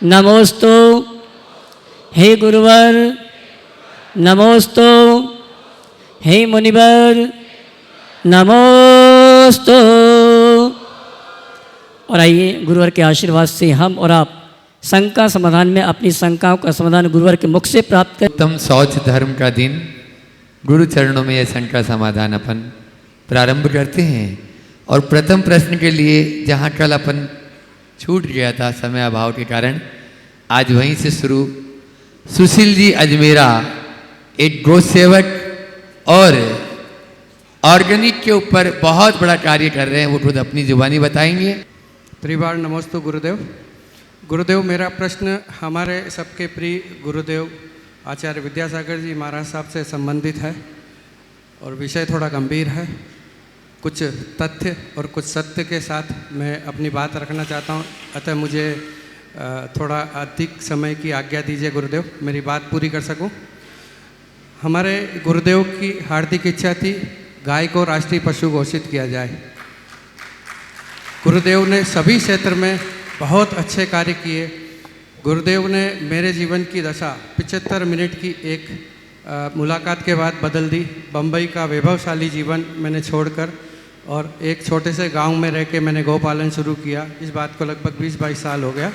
नमोस्तु हे गुरुवर, नमोस्तु हे मुनिवर, नमोस्तु। और आइए गुरुवर के आशीर्वाद से हम और आप शंका समाधान में अपनी शंकाओं का समाधान गुरुवर के मुख से प्राप्त करें। उत्तम शौच धर्म का दिन, गुरु चरणों में यह शंका समाधान अपन प्रारंभ करते हैं। और प्रथम प्रश्न के लिए जहाँ कल अपन छूट गया था समय अभाव के कारण, आज वहीं से शुरू। सुशील जी अजमेरा एक गौ सेवक और ऑर्गेनिक के ऊपर बहुत बड़ा कार्य कर रहे हैं, वो खुद अपनी जुबानी बताएंगे। त्रिवार नमोस्तु गुरुदेव। गुरुदेव, मेरा प्रश्न हमारे सबके प्रिय गुरुदेव आचार्य विद्यासागर जी महाराज साहब से संबंधित है और विषय थोड़ा गंभीर है। कुछ तथ्य और कुछ सत्य के साथ मैं अपनी बात रखना चाहता हूँ, अतः मुझे थोड़ा अधिक समय की आज्ञा दीजिए गुरुदेव, मेरी बात पूरी कर सकूँ। हमारे गुरुदेव की हार्दिक इच्छा थी गाय को राष्ट्रीय पशु घोषित किया जाए। गुरुदेव ने सभी क्षेत्र में बहुत अच्छे कार्य किए। गुरुदेव ने मेरे जीवन की दशा 75 मिनट की एक मुलाकात के बाद बदल दी। बम्बई का वैभवशाली जीवन मैंने छोड़कर और एक छोटे से गांव में रह के मैंने गौपालन शुरू किया। इस बात को लगभग 20-22 साल हो गया।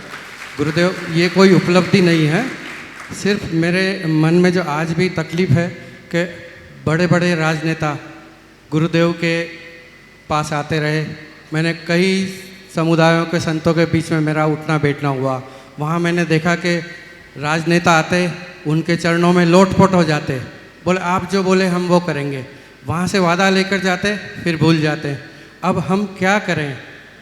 गुरुदेव, ये कोई उपलब्धि नहीं है, सिर्फ मेरे मन में जो आज भी तकलीफ़ है कि बड़े बड़े राजनेता गुरुदेव के पास आते रहे। मैंने कई समुदायों के संतों के बीच में मेरा उठना बैठना हुआ। वहाँ मैंने देखा कि राजनेता आते, उनके चरणों में लोटपोट हो जाते, बोले आप जो बोले हम वो करेंगे। वहाँ से वादा लेकर जाते, फिर भूल जाते। अब हम क्या करें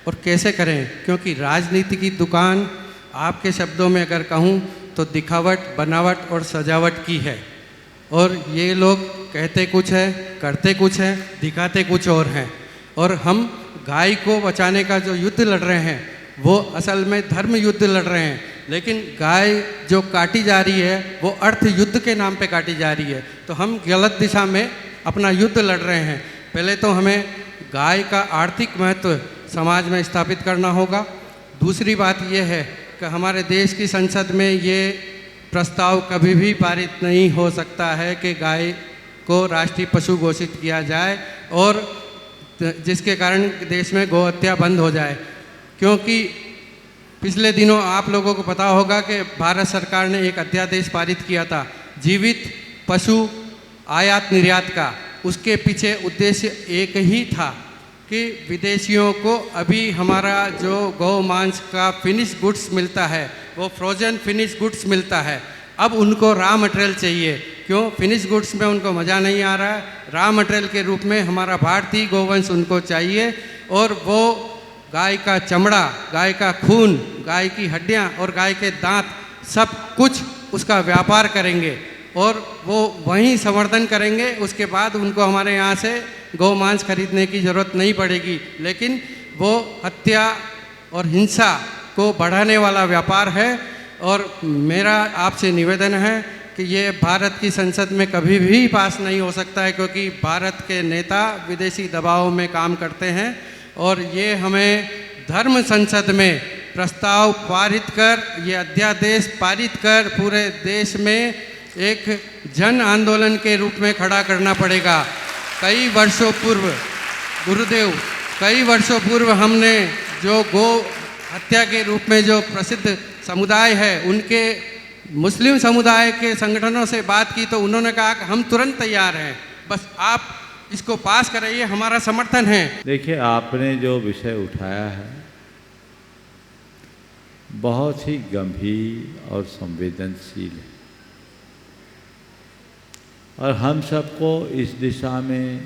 और कैसे करें, क्योंकि राजनीति की दुकान आपके शब्दों में अगर कहूँ तो दिखावट, बनावट और सजावट की है। और ये लोग कहते कुछ है, करते कुछ है, दिखाते कुछ और हैं। और हम गाय को बचाने का जो युद्ध लड़ रहे हैं वो असल में धर्म युद्ध लड़ रहे हैं, लेकिन गाय जो काटी जा रही है वो अर्थ युद्ध के नाम पे काटी जा रही है। तो हम गलत दिशा में अपना युद्ध लड़ रहे हैं। पहले तो हमें गाय का आर्थिक महत्व समाज में स्थापित करना होगा। दूसरी बात यह है कि हमारे देश की संसद में ये प्रस्ताव कभी भी पारित नहीं हो सकता है कि गाय को राष्ट्रीय पशु घोषित किया जाए और जिसके कारण देश में गौ हत्या बंद हो जाए। क्योंकि पिछले दिनों आप लोगों को पता होगा कि भारत सरकार ने एक अध्यादेश पारित किया था जीवित पशु आयात निर्यात का। उसके पीछे उद्देश्य एक ही था कि विदेशियों को अभी हमारा जो गौ मांस का फिनिश गुड्स मिलता है वो फ्रोजन फिनिश गुड्स मिलता है। अब उनको रॉ मटेरियल चाहिए। क्यों? फिनिश गुड्स में उनको मज़ा नहीं आ रहा है। रॉ मटेरियल के रूप में हमारा भारतीय गोवंश उनको चाहिए और वो गाय का चमड़ा, गाय का खून, गाय की हड्डियां और गाय के दांत सब कुछ उसका व्यापार करेंगे और वो वहीं संवर्धन करेंगे। उसके बाद उनको हमारे यहाँ से गौ मांस खरीदने की ज़रूरत नहीं पड़ेगी। लेकिन वो हत्या और हिंसा को बढ़ाने वाला व्यापार है। और मेरा आपसे निवेदन है कि ये भारत की संसद में कभी भी पास नहीं हो सकता है, क्योंकि भारत के नेता विदेशी दबाव में काम करते हैं। और ये हमें धर्म संसद में प्रस्ताव पारित कर, ये अध्यादेश पारित कर पूरे देश में एक जन आंदोलन के रूप में खड़ा करना पड़ेगा। कई वर्षों पूर्व गुरुदेव, कई वर्षों पूर्व हमने जो गौ हत्या के रूप में जो प्रसिद्ध समुदाय है उनके मुस्लिम समुदाय के संगठनों से बात की तो उन्होंने कहा कि हम तुरंत तैयार हैं, बस आप इसको पास कराइए, हमारा समर्थन है। देखिए, आपने जो विषय उठाया है बहुत ही गंभीर और संवेदनशील है और हम सबको इस दिशा में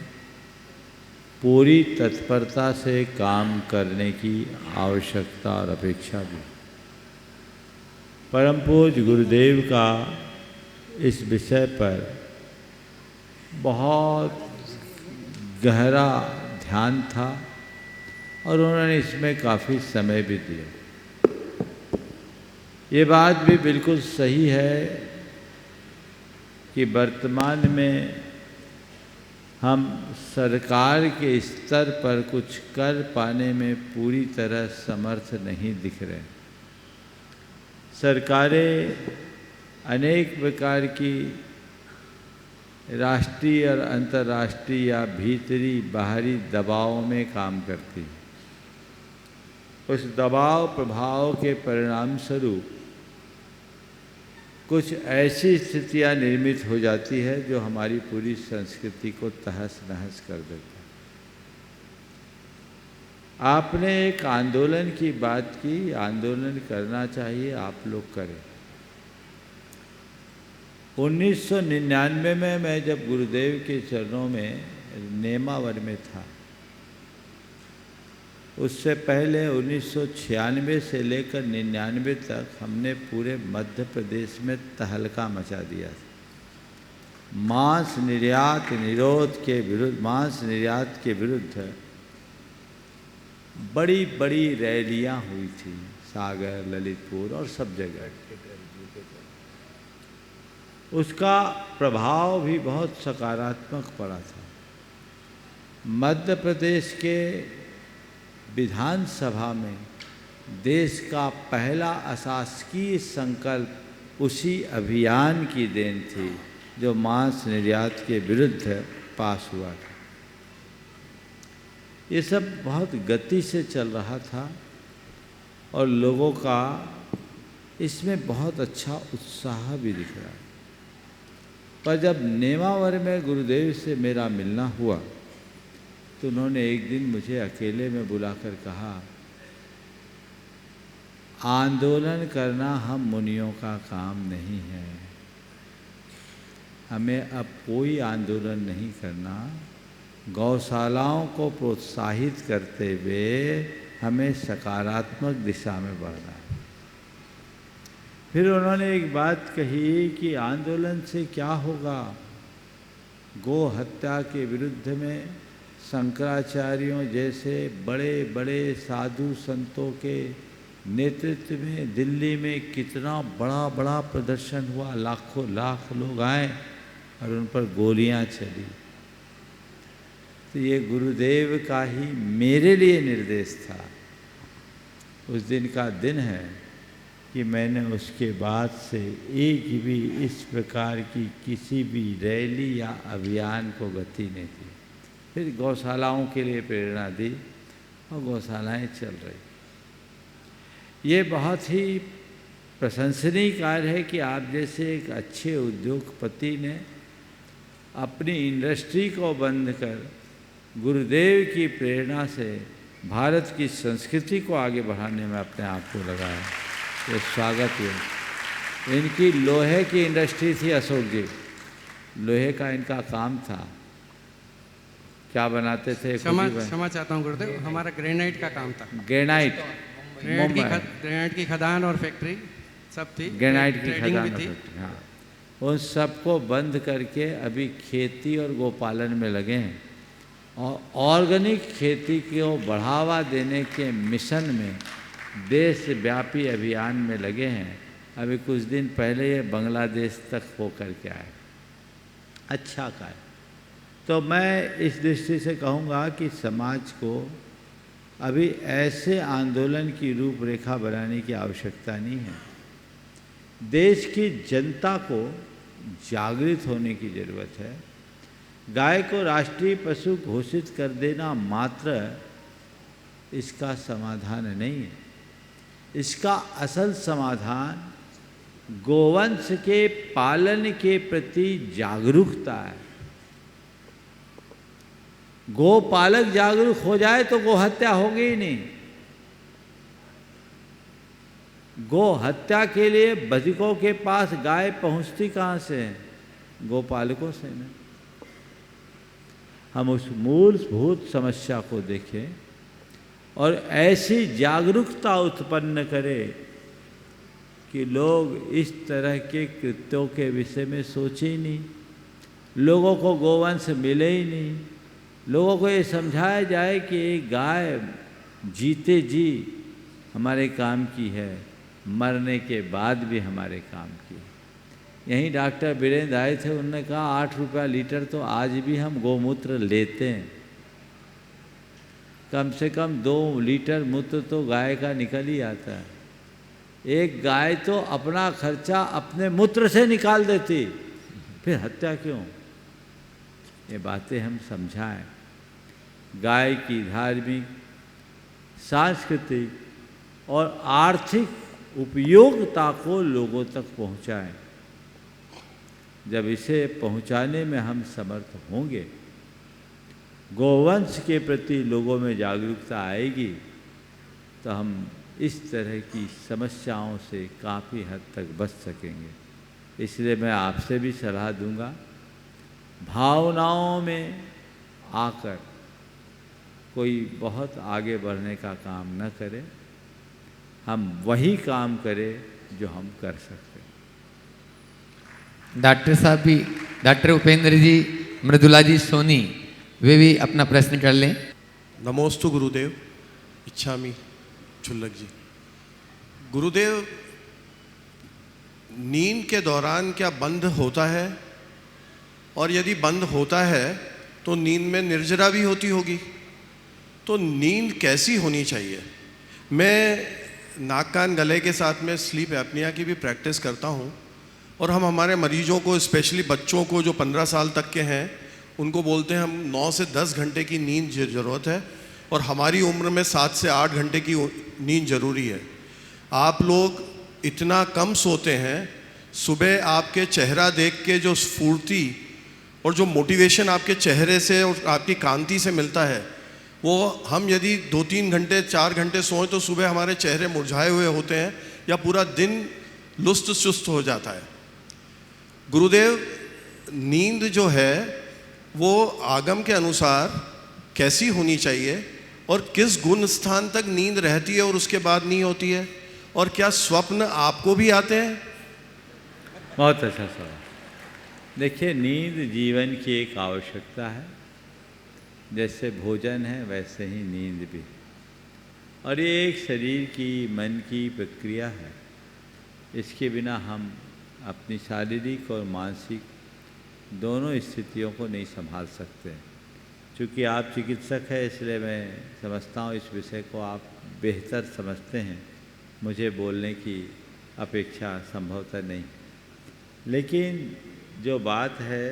पूरी तत्परता से काम करने की आवश्यकता और अपेक्षा भी। परम पूज्य गुरुदेव का इस विषय पर बहुत गहरा ध्यान था और उन्होंने इसमें काफ़ी समय भी दिया। ये बात भी बिल्कुल सही है कि वर्तमान में हम सरकार के स्तर पर कुछ कर पाने में पूरी तरह समर्थ नहीं दिख रहे। सरकारें अनेक प्रकार की राष्ट्रीय और अंतर्राष्ट्रीय या भीतरी बाहरी दबाव में काम करती हैं। उस दबाव प्रभाव के परिणाम स्वरूप कुछ ऐसी स्थितियां निर्मित हो जाती है जो हमारी पूरी संस्कृति को तहस नहस कर देता है। आपने एक आंदोलन की बात की, आंदोलन करना चाहिए, आप लोग करें। 1999 में मैं जब गुरुदेव के चरणों में नेमावर में था, उससे पहले 1996 से लेकर 99 तक हमने पूरे मध्य प्रदेश में तहलका मचा दिया था। मांस निर्यात निरोध के विरुद्ध, मांस निर्यात के विरुद्ध बड़ी बड़ी रैलियां हुई थी, सागर, ललितपुर और सब जगह। उसका प्रभाव भी बहुत सकारात्मक पड़ा था। मध्य प्रदेश के विधानसभा में देश का पहला अशासकीय संकल्प उसी अभियान की देन थी जो मांस निर्यात के विरुद्ध पास हुआ था। ये सब बहुत गति से चल रहा था और लोगों का इसमें बहुत अच्छा उत्साह भी दिख रहा है। पर जब नेमावर में गुरुदेव से मेरा मिलना हुआ तो उन्होंने एक दिन मुझे अकेले में बुलाकर कहा, आंदोलन करना हम मुनियों का काम नहीं है, हमें अब कोई आंदोलन नहीं करना, गौशालाओं को प्रोत्साहित करते हुए हमें सकारात्मक दिशा में बढ़ना है। फिर उन्होंने एक बात कही कि आंदोलन से क्या होगा, गौ हत्या के विरुद्ध में शंकराचार्यों जैसे बड़े बड़े साधु संतों के नेतृत्व में दिल्ली में कितना बड़ा बड़ा प्रदर्शन हुआ, लाखों लाख लोग आए और उन पर गोलियां चली। तो ये गुरुदेव का ही मेरे लिए निर्देश था। उस दिन का दिन है कि मैंने उसके बाद से एक भी इस प्रकार की किसी भी रैली या अभियान को गति नहीं दी। फिर गौशालाओं के लिए प्रेरणा दी और गौशालाएं चल रही। ये बहुत ही प्रशंसनीय कार्य है कि आप जैसे एक अच्छे उद्योगपति ने अपनी इंडस्ट्री को बंद कर गुरुदेव की प्रेरणा से भारत की संस्कृति को आगे बढ़ाने में अपने आप को लगाया। ये स्वागत है। इनकी लोहे की इंडस्ट्री थी, अशोक जी, लोहे का इनका काम था। क्या बनाते थे? क्षमा चाहता हूँ गुरुदेव, हमारा ग्रेनाइट का काम था। ग्रेनाइट, ग्रेनाइट की खदान और फैक्ट्री सब थी, ग्रेनाइट की खदान भी थी। हाँ, उन सबको बंद करके अभी खेती और गोपालन में लगे हैं और ऑर्गेनिक खेती को बढ़ावा देने के मिशन में देशव्यापी अभियान में लगे हैं। अभी कुछ दिन पहले ये बांग्लादेश तक हो करके आए। अच्छा कार्य। तो मैं इस दृष्टि से कहूँगा कि समाज को अभी ऐसे आंदोलन की रूपरेखा बनाने की आवश्यकता नहीं है। देश की जनता को जागृत होने की ज़रूरत है। गाय को राष्ट्रीय पशु घोषित कर देना मात्र इसका समाधान नहीं है। इसका असल समाधान गोवंश के पालन के प्रति जागरूकता है। गोपालक जागरूक हो जाए तो गो हत्या होगी ही नहीं। गो हत्या के लिए बधिकों के पास गाय पहुंचती कहाँ से है? गोपालकों से ना। हम उस मूलभूत समस्या को देखें और ऐसी जागरूकता उत्पन्न करें कि लोग इस तरह के कृत्यों के विषय में सोचे ही नहीं। लोगों को गोवंश मिले ही नहीं। लोगों को ये समझाया जाए कि एक गाय जीते जी हमारे काम की है, मरने के बाद भी हमारे काम की है। यहीं डॉक्टर वीरेंद्र आए थे, उन्होंने कहा 8 रुपया लीटर तो आज भी हम गोमूत्र लेते हैं। कम से कम 2 लीटर मूत्र तो गाय का निकल ही आता है। एक गाय तो अपना खर्चा अपने मूत्र से निकाल देती, फिर हत्या क्यों? ये बातें हम समझाएं। गाय की धार्मिक, सांस्कृतिक और आर्थिक उपयोगिता को लोगों तक पहुंचाएं। जब इसे पहुंचाने में हम समर्थ होंगे, गोवंश के प्रति लोगों में जागरूकता आएगी, तो हम इस तरह की समस्याओं से काफ़ी हद तक बच सकेंगे। इसलिए मैं आपसे भी सलाह दूंगा, भावनाओं में आकर कोई बहुत आगे बढ़ने का काम न करे, हम वही काम करें जो हम कर सकते हैं। डॉक्टर साहब भी, डॉक्टर उपेंद्र जी, मृदुला जी सोनी, वे भी अपना प्रश्न कर लें। नमोस्तु गुरुदेव। इच्छामी छुल्लक जी। गुरुदेव, नींद के दौरान क्या बंध होता है? और यदि बंद होता है तो नींद में निर्जरा भी होती होगी, तो नींद कैसी होनी चाहिए? मैं नाक कान गले के साथ में स्लीप एपनिया की भी प्रैक्टिस करता हूँ, और हम हमारे मरीजों को, स्पेशली बच्चों को जो 15 साल तक के हैं, उनको बोलते हैं हम 9 से 10 घंटे की नींद ज़रूरत है, और हमारी उम्र में 7 से 8 घंटे की नींद ज़रूरी है। आप लोग इतना कम सोते हैं, सुबह आपके चेहरा देख के जो स्फूर्ति और जो मोटिवेशन आपके चेहरे से और आपकी कांति से मिलता है, वो हम यदि 2-3 घंटे 4 घंटे सोएं तो सुबह हमारे चेहरे मुरझाए हुए होते हैं या पूरा दिन लुस्त सुस्त हो जाता है। गुरुदेव, नींद जो है वो आगम के अनुसार कैसी होनी चाहिए, और किस गुण स्थान तक नींद रहती है और उसके बाद नहीं होती है, और क्या स्वप्न आपको भी आते हैं? बहुत अच्छा सवाल। देखिए, नींद जीवन की एक आवश्यकता है। जैसे भोजन है वैसे ही नींद भी, और ये एक शरीर की, मन की प्रक्रिया है। इसके बिना हम अपनी शारीरिक और मानसिक दोनों स्थितियों को नहीं संभाल सकते। चूँकि आप चिकित्सक हैं, इसलिए मैं समझता हूँ इस विषय को आप बेहतर समझते हैं, मुझे बोलने की अपेक्षा संभवतः नहीं। लेकिन जो बात है,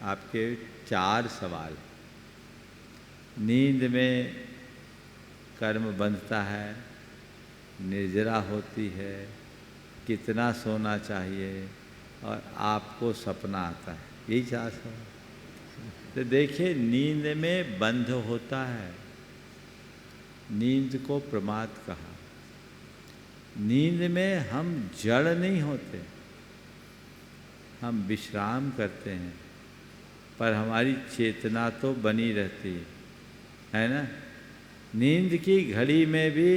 आपके 4 सवाल, नींद में कर्म बंधता है, निर्जरा होती है, कितना सोना चाहिए, और आपको सपना आता है, यही 4 सवाल। तो देखिए, नींद में बंध होता है। नींद को प्रमाद कहा। नींद में हम जड़ नहीं होते, हम विश्राम करते हैं, पर हमारी चेतना तो बनी रहती है ना। नींद की घड़ी में भी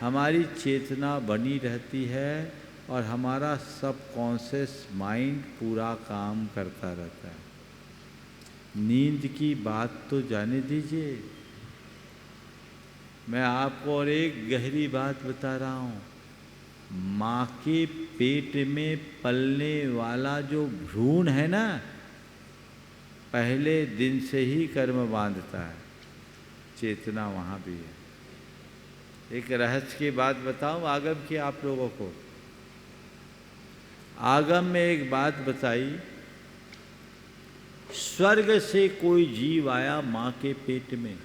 हमारी चेतना बनी रहती है, और हमारा सबकॉन्शियस माइंड पूरा काम करता रहता है। नींद की बात तो जाने दीजिए। मैं आपको और एक गहरी बात बता रहा हूँ। माँ के पेट में पलने वाला जो भ्रूण है ना, पहले दिन से ही कर्म बांधता है। चेतना वहाँ भी है। एक रहस्य की बात बताऊँ आगम की आप लोगों को। आगम में एक बात बताई, स्वर्ग से कोई जीव आया माँ के पेट में।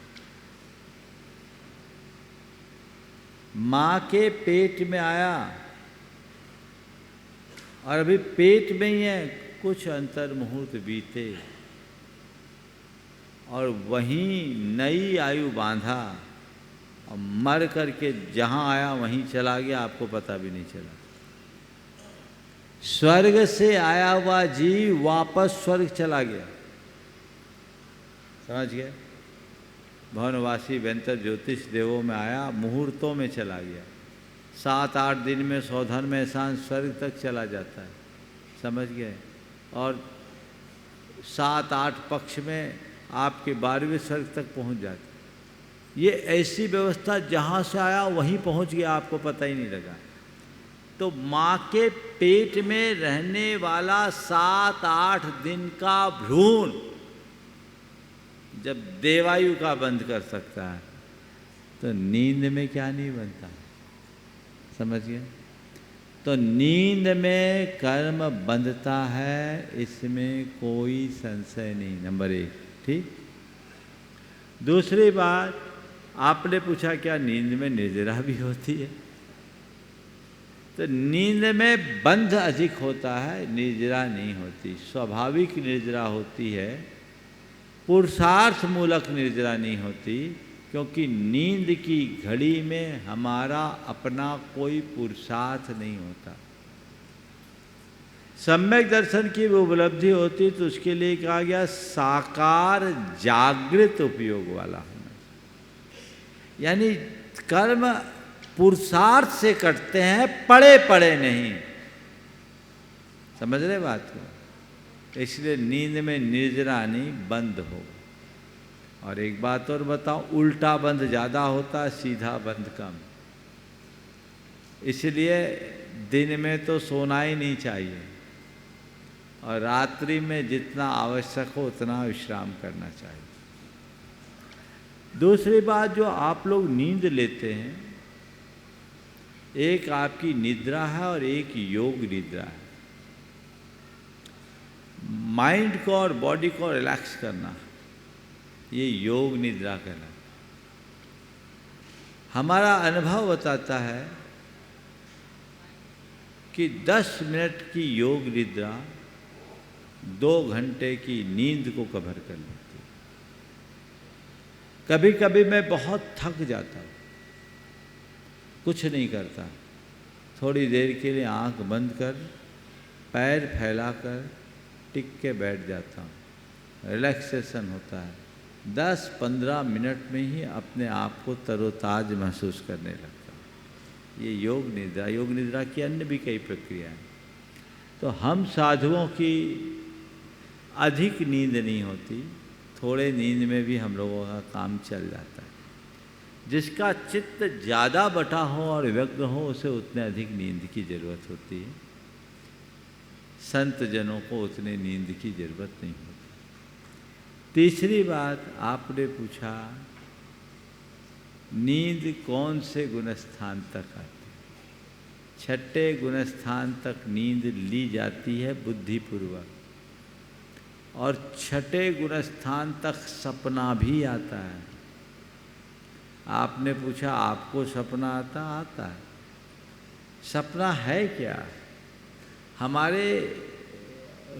माँ के पेट में आया और अभी पेट में ही है, कुछ अंतर मुहूर्त बीते और वहीं नई आयु बांधा और मर करके जहाँ आया वहीं चला गया, आपको पता भी नहीं चला। स्वर्ग से आया हुआ जीव वापस स्वर्ग चला गया, समझ गए। भवनवासी व्यंतर ज्योतिष देवों में आया, मुहूर्तों में चला गया। 7-8 दिन में सौधन में एहसान स्वर्ग तक चला जाता है, समझ गए। और 7-8 पक्ष में आपके 12वें स्वर्ग तक पहुंच जाते। ये ऐसी व्यवस्था, जहाँ से आया वहीं पहुंच गया, आपको पता ही नहीं लगा। तो माँ के पेट में रहने वाला 7-8 दिन का भ्रूण जब देवायु का बंद कर सकता है, तो नींद में क्या नहीं बनता, समझ गए। तो नींद में कर्म बंधता है, इसमें कोई संशय नहीं। नंबर 1, ठीक। दूसरी बात, आपने पूछा क्या नींद में निद्रा भी होती है? तो नींद में बंध अधिक होता है, निद्रा नहीं होती। स्वाभाविक निद्रा होती है, पुरुषार्थ मूलक निद्रा नहीं होती, क्योंकि नींद की घड़ी में हमारा अपना कोई पुरुषार्थ नहीं होता। सम्यक दर्शन की उपलब्धि होती तो उसके लिए कहा गया साकार जागृत उपयोग वाला होना। यानी कर्म पुरुषार्थ से करते हैं, पड़े पड़े नहीं। समझ रहे बात को? इसलिए नींद में निद्रा नहीं, बंद हो। और एक बात और बताऊं, उल्टा बंद ज़्यादा होता है, सीधा बंद कम। इसलिए दिन में तो सोना ही नहीं चाहिए, और रात्रि में जितना आवश्यक हो उतना विश्राम करना चाहिए। दूसरी बात, जो आप लोग नींद लेते हैं, एक आपकी निद्रा है और एक योग निद्रा है। माइंड को और बॉडी को रिलैक्स करना, ये योग निद्रा कहलाता है। हमारा अनुभव बताता है कि 10 मिनट की योग निद्रा 2 घंटे की नींद को कवर कर लेती है। कभी कभी मैं बहुत थक जाता हूँ, कुछ नहीं करता, थोड़ी देर के लिए आंख बंद कर पैर फैलाकर टिक के बैठ जाता हूँ, रिलैक्सेशन होता है। 10-15 मिनट में ही अपने आप को तरोताज महसूस करने लगता हूँ। ये योग निद्रा। योग निद्रा की अन्य भी कई प्रक्रियाएं। तो हम साधुओं की अधिक नींद नहीं होती, थोड़े नींद में भी हम लोगों का काम चल जाता है। जिसका चित्त ज़्यादा बटा हो और व्यग्र हो, उसे उतने अधिक नींद की ज़रूरत होती है। संत जनों को उतने नींद की ज़रूरत नहीं होती। तीसरी बात, आपने पूछा नींद कौन से गुणस्थान तक आती है? 6ठे गुणस्थान तक नींद ली जाती है बुद्धिपूर्वक, और 6ठे गुणस्थान तक सपना भी आता है। आपने पूछा आपको सपना आता है। सपना है क्या? हमारे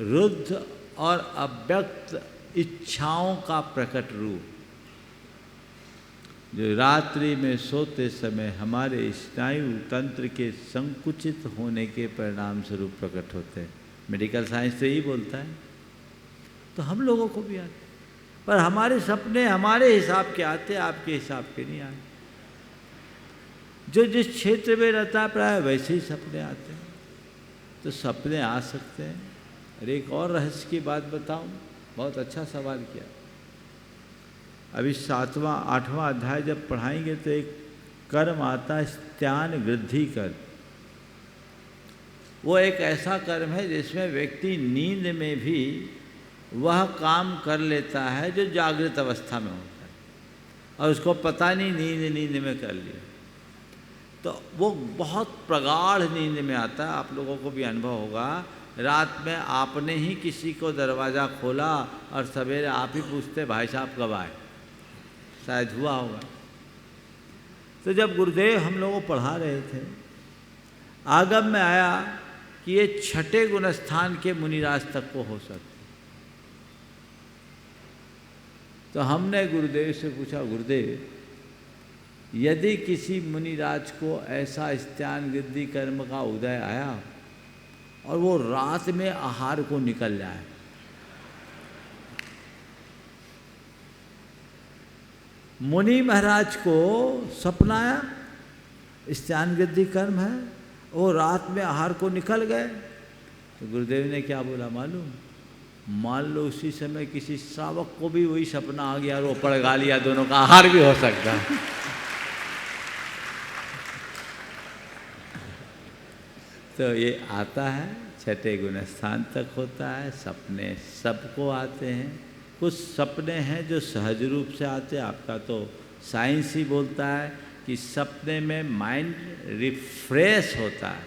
रुद्ध और अव्यक्त इच्छाओं का प्रकट रूप, जो रात्रि में सोते समय हमारे स्नायु तंत्र के संकुचित होने के परिणाम स्वरूप प्रकट होते हैं। मेडिकल साइंस तो यही बोलता है। तो हम लोगों को भी आते, पर हमारे सपने हमारे हिसाब के आते, आपके हिसाब के नहीं आते। जो जिस क्षेत्र में रहता है प्राय वैसे ही सपने आते हैं। तो सपने आ सकते हैं। और एक और रहस्य की बात बताऊं, बहुत अच्छा सवाल किया। अभी 7वां 8वां अध्याय जब पढ़ाएंगे तो एक कर्म आता है स्त्यान वृद्धि कर्म। वो एक ऐसा कर्म है जिसमें व्यक्ति नींद में भी वह काम कर लेता है जो जागृत अवस्था में होता है, और उसको पता नहीं नींद में कर लिया। तो वो बहुत प्रगाढ़ नींद में आता है। आप लोगों को भी अनुभव होगा, रात में आपने ही किसी को दरवाज़ा खोला और सवेरे आप ही पूछते भाई साहब कब आए, शायद हुआ होगा। तो जब गुरुदेव हम लोगों को पढ़ा रहे थे, आगम में आया कि ये 6ठे गुणस्थान के मुनिराज तक को हो सकते। तो हमने गुरुदेव से पूछा, गुरुदेव यदि किसी मुनिराज को ऐसा स्त्यान वृद्धि कर्म का उदय आया और वो रात में आहार को निकल जाए, मुनि महाराज को सपना आया, स्त्यान वृद्धि कर्म है, वो रात में आहार को निकल गए। तो गुरुदेव ने क्या बोला मालूम? मान लो उसी समय किसी श्रावक को भी वही सपना आ गया और वो पड़गा लिया, दोनों का आहार भी हो सकता है। तो ये आता है, 6ठे गुणस्थान तक होता है। सपने सबको आते हैं। कुछ सपने हैं जो सहज रूप से आते हैं। आपका तो साइंस ही बोलता है कि सपने में माइंड रिफ्रेश होता है,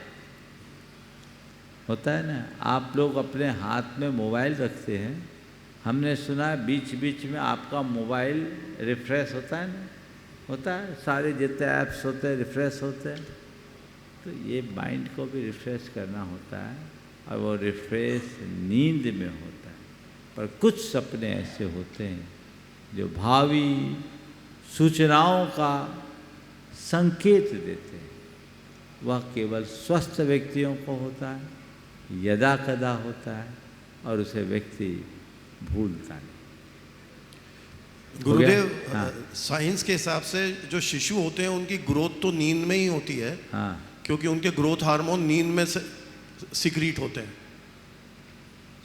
होता है ना, आप लोग अपने हाथ में मोबाइल रखते हैं, हमने सुना है बीच बीच में आपका मोबाइल रिफ्रेश होता है ना, होता है, सारे जितने ऐप्स होते हैं रिफ्रेश होते हैं। तो ये माइंड को भी रिफ्रेश करना होता है, और वो रिफ्रेश नींद में होता है। पर कुछ सपने ऐसे होते हैं जो भावी सूचनाओं का संकेत देते हैं, वह केवल स्वस्थ व्यक्तियों को होता है, यदा कदा होता है, और उसे व्यक्ति भूलता नहीं। गुरुदेव, हाँ। साइंस के हिसाब से जो शिशु होते हैं उनकी ग्रोथ तो नींद में ही होती है, हाँ, क्योंकि उनके ग्रोथ हार्मोन नींद में सिक्रीट होते हैं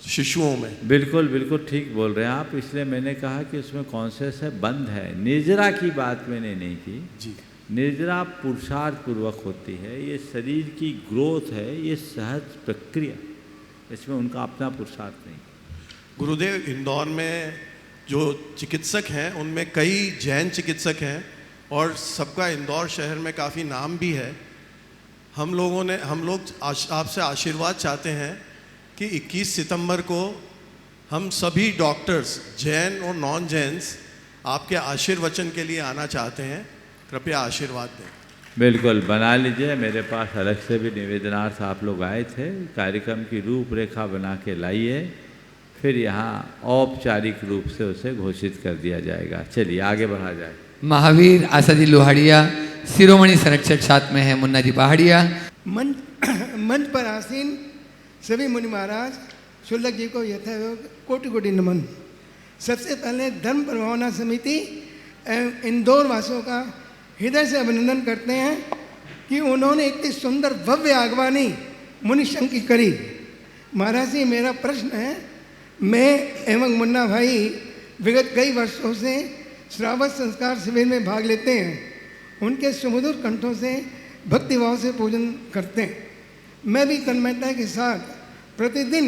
शिशुओं में। बिल्कुल बिल्कुल ठीक बोल रहे हैं आप। इसलिए मैंने कहा कि उसमें कॉन्शियस है, बंद है। निर्जरा की बात मैंने नहीं की जी। निर्जरा पुरुषार्थ पूर्वक होती है, ये शरीर की ग्रोथ है, ये सहज प्रक्रिया, इसमें उनका अपना पुरुषार्थ नहीं। गुरुदेव, इंदौर में जो चिकित्सक हैं उनमें कई जैन चिकित्सक हैं और सबका इंदौर शहर में काफ़ी नाम भी है। हम लोग आपसे आशीर्वाद चाहते हैं कि 21 सितंबर को हम सभी डॉक्टर्स, जैन और नॉन जैन्स, आपके आशीर्वचन के लिए आना चाहते हैं। कृपया आशीर्वाद दें। बिल्कुल बना लीजिए। मेरे पास अलग से भी निवेदनार्थ आप लोग आए थे, कार्यक्रम की रूपरेखा बना के लाइए, फिर यहाँ औपचारिक रूप से उसे घोषित कर दिया जाएगा। चलिए आगे बढ़ा जाए। महावीर आसादी लोहाड़िया, शिरोमणि संरक्षक साथ में है मुन्ना जी पहाड़िया। मंच पर आसीन सभी मुनि महाराज, शुल्लक जी को यथायोग कोटि कोटि नमन। सबसे पहले धर्म प्रभावना समिति एवं इंदौर वासियों का हृदय से अभिनंदन करते हैं कि उन्होंने इतनी सुंदर भव्य आगवानी मुनि संघ की करी। महाराज जी, मेरा प्रश्न है, मैं एवं मुन्ना भाई विगत कई वर्षों से श्रावक संस्कार शिविर में भाग लेते हैं। उनके सुमधुर कंठों से भक्तिभाव से पूजन करते हैं। मैं भी तन्मयता के साथ प्रतिदिन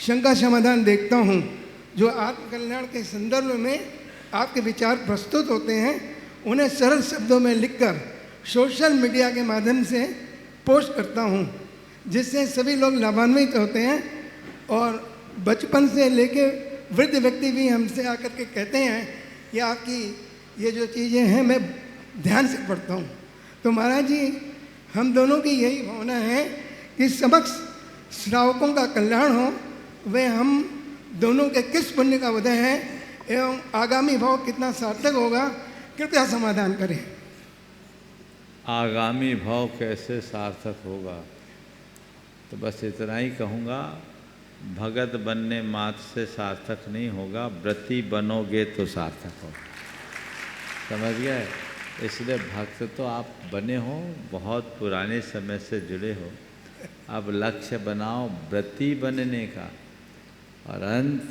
शंका समाधान देखता हूँ, जो आत्मकल्याण के संदर्भ में आपके विचार प्रस्तुत होते हैं, उन्हें सरल शब्दों में लिखकर सोशल मीडिया के माध्यम से पोस्ट करता हूँ, जिससे सभी लोग लाभान्वित होते हैं। और बचपन से लेकर वृद्ध व्यक्ति भी हमसे आकर के कहते हैं कि आपकी ये जो चीज़ें हैं मैं ध्यान से पढ़ता हूँ। तो महाराज जी, हम दोनों की यही भावना है कि समक्ष श्रावकों का कल्याण हो। वे हम दोनों के किस पुण्य का उदय है एवं आगामी भाव कितना सार्थक होगा, कृपया समाधान करें। आगामी भाव कैसे सार्थक होगा, तो बस इतना ही कहूँगा, भगत बनने मात्र से सार्थक नहीं होगा, व्रती बनोगे तो सार्थक होगा। समझ गए? इसलिए भक्त तो आप बने हो, बहुत पुराने समय से जुड़े हो, अब लक्ष्य बनाओ व्रती बनने का, और अंत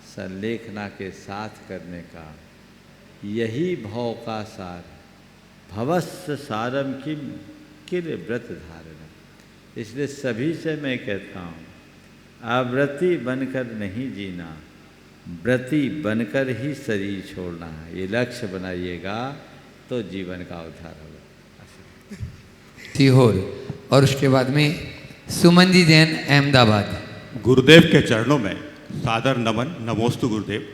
संलेखना के साथ करने का। यही भव का सार, भवस्य सारम किल व्रत धारणा। इसलिए सभी से मैं कहता हूँ, अव्रती बनकर नहीं जीना, व्रती बनकर ही शरीर छोड़ना है। ये लक्ष्य बनाइएगा तो जीवन का उद्धार होगा। सीहोर, और उसके बाद में सुमन जी जैन अहमदाबाद। गुरुदेव के चरणों में सादर नमन। नमोस्तु गुरुदेव।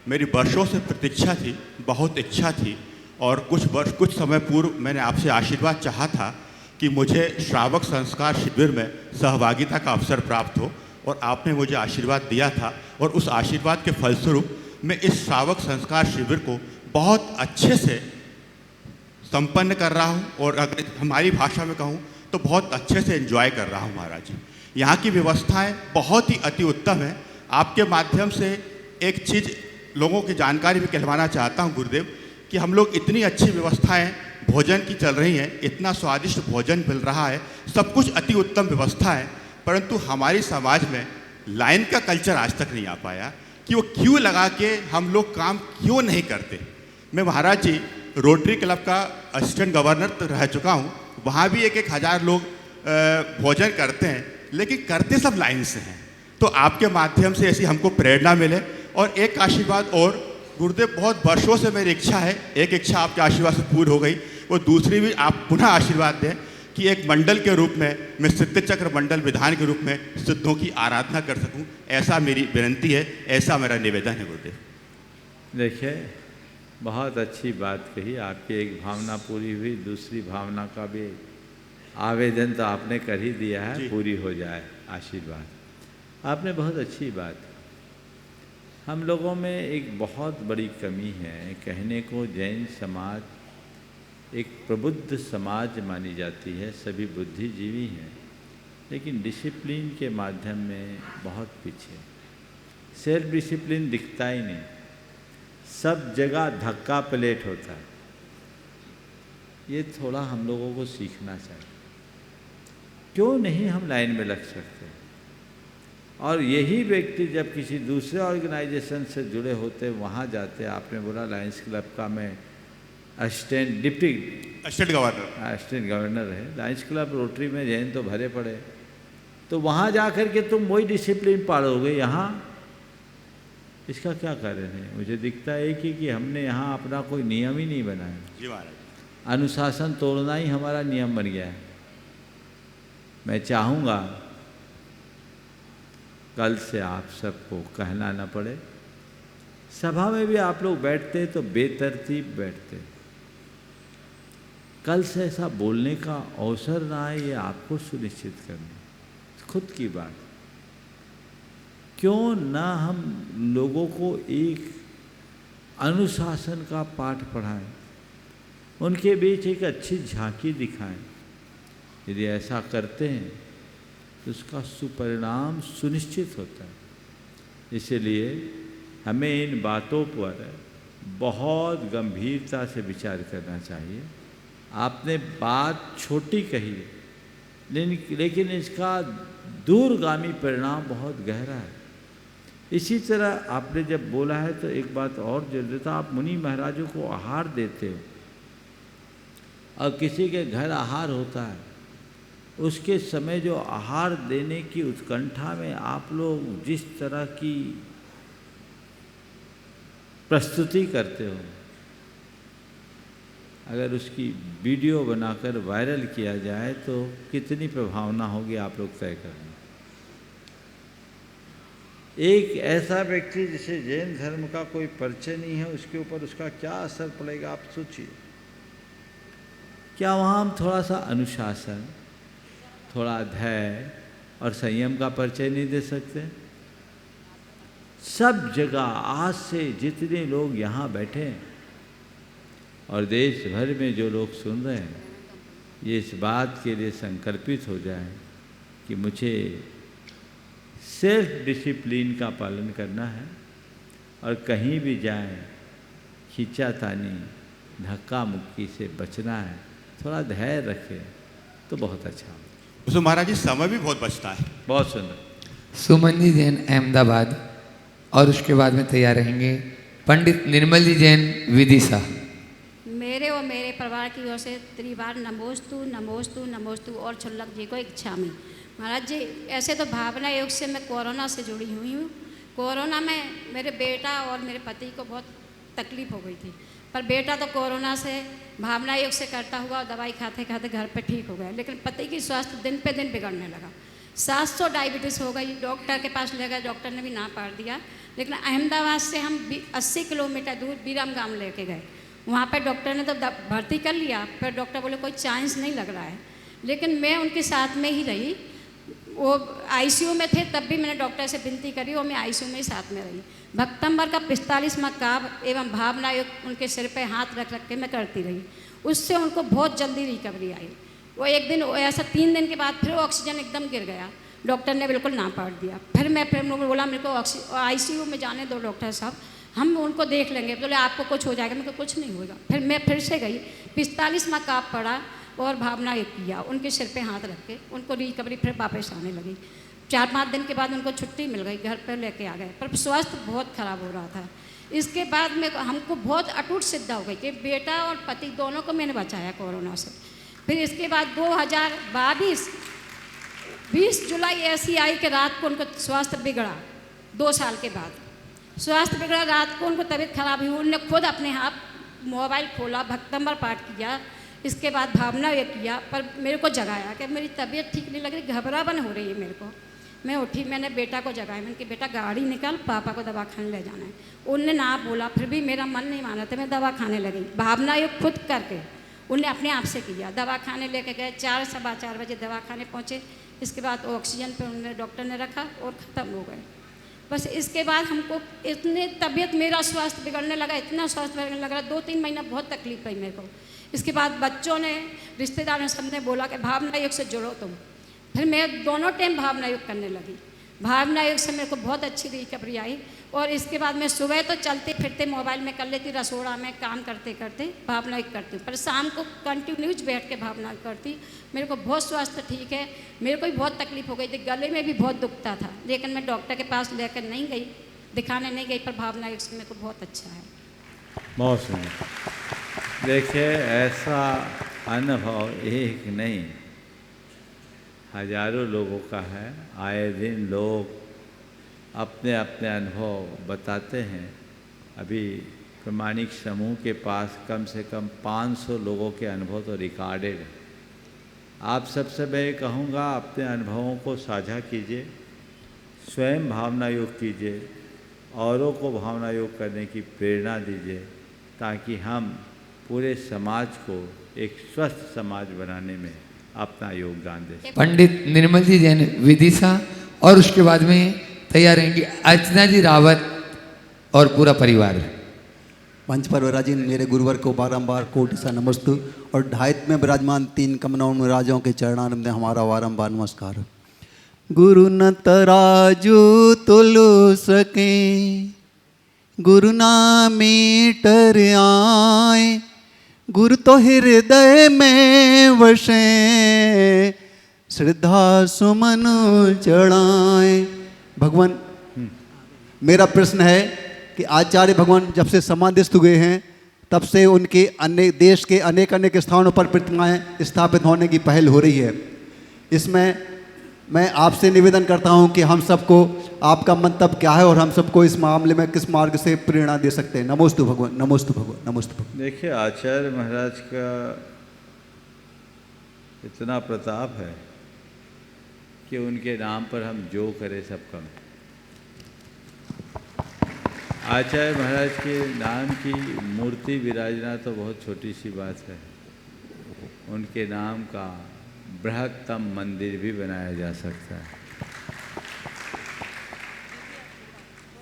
मेरी वर्षों से प्रतीक्षा थी, बहुत इच्छा थी, और कुछ समय पूर्व मैंने आपसे आशीर्वाद चाहा था कि मुझे श्रावक संस्कार शिविर में सहभागिता का अवसर प्राप्त हो, और आपने मुझे आशीर्वाद दिया था। और उस आशीर्वाद के फलस्वरूप मैं इस श्रावक संस्कार शिविर को बहुत अच्छे से संपन्न कर रहा हूँ, और अगर हमारी भाषा में कहूँ तो बहुत अच्छे से एंजॉय कर रहा हूँ। महाराज जी, यहाँ की व्यवस्थाएं बहुत ही अति उत्तम है। आपके माध्यम से एक चीज़ लोगों की जानकारी भी कहलवाना चाहता हूँ गुरुदेव, कि हम लोग इतनी अच्छी व्यवस्थाएं भोजन की चल रही हैं, इतना स्वादिष्ट भोजन मिल रहा है, सब कुछ अति उत्तम व्यवस्था है, परंतु हमारी समाज में लाइन का कल्चर आज तक नहीं आ पाया कि वो क्यों लगा के हम लोग काम क्यों नहीं करते। मैं महाराज जी रोटरी क्लब का असिस्टेंट गवर्नर तो रह चुका हूँ, वहाँ भी 1-1 हज़ार लोग भोजन करते हैं, लेकिन करते सब लाइन से हैं। तो आपके माध्यम से ऐसी हमको प्रेरणा मिले। और एक आशीर्वाद और गुरुदेव, बहुत वर्षों से मेरी इच्छा है, एक इच्छा आपके आशीर्वाद से पूरी हो गई, वो दूसरी भी आप पुनः आशीर्वाद दें कि एक मंडल के रूप में मैं सिद्ध चक्र मंडल विधान के रूप में सिद्धों की आराधना कर सकूं। ऐसा मेरी विनंती है, ऐसा मेरा निवेदन है गुरुदेव। देखिए, बहुत अच्छी बात कही। आपकी एक भावना पूरी हुई, दूसरी भावना का भी आवेदन तो आपने कर ही दिया है, पूरी हो जाए आशीर्वाद। आपने बहुत अच्छी बात। हम लोगों में एक बहुत बड़ी कमी है, कहने को जैन समाज एक प्रबुद्ध समाज मानी जाती है, सभी बुद्धिजीवी हैं, लेकिन डिसिप्लिन के माध्यम में बहुत पीछे। सेल्फ डिसिप्लिन दिखता ही नहीं, सब जगह धक्का प्लेट होता है। ये थोड़ा हम लोगों को सीखना चाहिए। क्यों नहीं हम लाइन में लग सकते? और यही व्यक्ति जब किसी दूसरे ऑर्गेनाइजेशन से जुड़े होते वहाँ जाते, आपने बोला लायंस क्लब का मैं डिप्टी असिस्टेंट गवर्नर है, लायंस क्लब रोटरी में जैन तो भरे पड़े, तो वहाँ जा कर के तुम वही डिसिप्लिन पालोगे, यहाँ इसका क्या कारण है? मुझे दिखता है कि हमने यहाँ अपना कोई नियम ही नहीं बनाया। जी महाराज, अनुशासन तोड़ना ही हमारा नियम बन गया है। मैं चाहूँगा कल से आप सबको कहना न पड़े। सभा में भी आप लोग बैठते तो बेतरतीब बैठते, कल से ऐसा बोलने का अवसर ना आए, ये आपको सुनिश्चित करना खुद की बात। क्यों ना हम लोगों को एक अनुशासन का पाठ पढ़ाएं, उनके बीच एक अच्छी झांकी दिखाएं। यदि ऐसा करते हैं तो उसका सुपरिणाम सुनिश्चित होता है। इसलिए हमें इन बातों पर बहुत गंभीरता से विचार करना चाहिए। आपने बात छोटी कही, लेकिन इसका दूरगामी परिणाम बहुत गहरा है। इसी तरह आपने जब बोला है तो एक बात और जरूरी था, आप मुनि महाराजों को आहार देते हो और किसी के घर आहार होता है, उसके समय जो आहार देने की उत्कंठा में आप लोग जिस तरह की प्रस्तुति करते हो, अगर उसकी वीडियो बनाकर वायरल किया जाए तो कितनी प्रभावना होगी आप लोग तय करना। एक ऐसा व्यक्ति जिसे जैन धर्म का कोई परिचय नहीं है, उसके ऊपर उसका क्या असर पड़ेगा आप सोचिए। क्या वहाँ हम थोड़ा सा अनुशासन, थोड़ा धैर्य और संयम का परिचय नहीं दे सकते? सब जगह आज से जितने लोग यहाँ बैठे हैं और देश भर में जो लोग सुन रहे हैं, ये इस बात के लिए संकल्पित हो जाए कि मुझे सेल्फ डिसिप्लिन का पालन करना है और कहीं भी जाएं खींचातानी धक्का मुक्की से बचना है। थोड़ा धैर्य रखें तो बहुत अच्छा होगा। उसमें महाराज जी समय भी बहुत बचता है। बहुत सुंदर। सुमन जी जैन अहमदाबाद, और उसके बाद में तैयार रहेंगे पंडित निर्मल जी जैन विदिशा। मेरे और मेरे परिवार की ओर से त्रिवार नमोस्तु नमोस्तु नमोस्तु और छुल्लक जी को इच्छा में। महाराज जी, ऐसे तो भावना योग से मैं कोरोना से जुड़ी हुई हूँ। कोरोना में मेरे बेटा और मेरे पति को बहुत तकलीफ हो गई थी, पर बेटा तो कोरोना से भावना योग से करता हुआ दवाई खाते खाते घर पे ठीक हो गया, लेकिन पति की स्वास्थ्य दिन पे दिन बिगड़ने लगा। 700 डायबिटीज़ हो गई, डॉक्टर के पास ले गए, डॉक्टर ने भी ना पार दिया। लेकिन अहमदाबाद से हम 80 किलोमीटर दूर बीरमगाम लेके गए, वहाँ पर डॉक्टर ने तो भर्ती कर लिया, फिर डॉक्टर बोले कोई चांस नहीं लग रहा है। लेकिन मैं उनके साथ में ही रही, वो आईसीयू में थे तब भी मैंने डॉक्टर से विनती करी और मैं आईसीयू में ही साथ में रही। भक्तंबर का 45वां काब एवं भावना योग उनके सिर पे हाथ रख रख के मैं करती रही, उससे उनको बहुत जल्दी रिकवरी आई। वो एक दिन ऐसा 3 दिन के बाद फिर ऑक्सीजन एकदम गिर गया, डॉक्टर ने बिल्कुल ना पार दिया। फिर बोला मेरे को आईसीयू में जाने दो डॉक्टर साहब, हम उनको देख लेंगे। बोले आपको कुछ हो जाएगा, मेरे को कुछ नहीं होगा। फिर मैं फिर से गई, 45वां काप पड़ा और भावना एक किया, उनके सिर पे हाथ रख के उनको रिकवरी फिर वापस आने लगी। 4-5 दिन के बाद उनको छुट्टी मिल गई, घर पर लेके आ गए, पर स्वास्थ्य बहुत ख़राब हो रहा था। इसके बाद में हमको बहुत अटूट सिद्ध हो गई कि बेटा और पति दोनों को मैंने बचाया कोरोना से। फिर इसके बाद 2022 20 जुलाई ऐसी आई कि रात को उनको स्वास्थ्य बिगड़ा। 2 साल के बाद स्वास्थ्य बिगड़ा, रात को उनको तबीयत खराब हुई। उन्होंने खुद अपने हाथ मोबाइल खोला, भक्तंबर पाठ किया, इसके बाद भावना ये किया, पर मेरे को जगाया कि मेरी तबीयत ठीक नहीं लग रही, घबराहट हो रही है मेरे को। मैं उठी, मैंने बेटा को जगाया, मैंने कि बेटा गाड़ी निकाल, पापा को दवा खाने ले जाना है। उनने ना बोला, फिर भी मेरा मन नहीं माना था, मैं दवा खाने लगी। भावना ये खुद करके उनने अपने आप से किया। दवा खाने लेके गए, 4 सवा 4 बजे दवा खाने पहुँचे। इसके बाद ऑक्सीजन पर उन्होंने डॉक्टर ने रखा और ख़त्म हो गए। बस इसके बाद हमको इतने तबीयत, मेरा स्वास्थ्य बिगड़ने लगा, इतना स्वास्थ्य बिगड़ने लगा, 2-3 महीना बहुत तकलीफ हुई मेरे को। इसके बाद बच्चों ने, रिश्तेदारों ने, सबने बोला कि भावना योग से जुड़ो तुम। फिर मैं दोनों टाइम भावना योग करने लगी। भावना योग से मेरे को बहुत अच्छी रिकवरी आई। और इसके बाद मैं सुबह तो चलते फिरते मोबाइल में कर लेती, रसोड़ा में काम करते करते भावना योग करती हूँ, पर शाम को कंटिन्यूज बैठ के भावना योग करती। मेरे को बहुत स्वास्थ्य ठीक है। मेरे को भी बहुत तकलीफ हो गई थी, गले में भी बहुत दुखता था, लेकिन मैं डॉक्टर के पास लेकर नहीं गई, दिखाने नहीं गई, पर भावना योग से मेरे को बहुत अच्छा है। बहुत सुंदर। देखिए, ऐसा अनुभव एक नहीं, हजारों लोगों का है। आए दिन लोग अपने अपने अनुभव बताते हैं। अभी प्रमाणिक समूह के पास कम से कम 500 लोगों के अनुभव तो रिकॉर्डेड है। आप सबसे मैं कहूँगा, अपने अनुभवों को साझा कीजिए, स्वयं भावना योग कीजिए, औरों को भावना योग करने की प्रेरणा दीजिए, ताकि हम पूरे समाज को एक स्वस्थ समाज बनाने में अपना योगदान दे। पंडित निर्मल जी जैन विदिशा, और उसके बाद में तैयार रहेंगी अर्चना जी रावत और पूरा परिवार। मंच पर विराजीन मेरे गुरुवर को बारंबार कोटि सा नमस्तु, और ढायत में विराजमान 3 कमनौन राजाओं के चरणारविंद में हमारा बारंबार नमस्कार। गुरु न तराजू तुलु सके, गुरु ना मीटर आए, गुरु तो हृदय में वसे, श्रद्धा सुमन चढ़ाए। भगवान, मेरा प्रश्न है कि आचार्य भगवान जब से समाधिस्थ हुए हैं, तब से उनके अन्य देश के अनेक स्थानों पर प्रतिमाएं स्थापित होने की पहल हो रही है। इसमें मैं आपसे निवेदन करता हूं कि हम सबको आपका मंतव्य क्या है और हम सबको इस मामले में किस मार्ग से प्रेरणा दे सकते हैं। नमोस्तु भगवान, नमोस्तु भगवान, नमोस्तु भगवान। देखिए, आचार्य महाराज का इतना प्रताप है कि उनके नाम पर हम जो करें सब कम। आचार्य महाराज के नाम की मूर्ति विराजना तो बहुत छोटी सी बात है, उनके नाम का बृहत्तम मंदिर भी बनाया जा सकता है।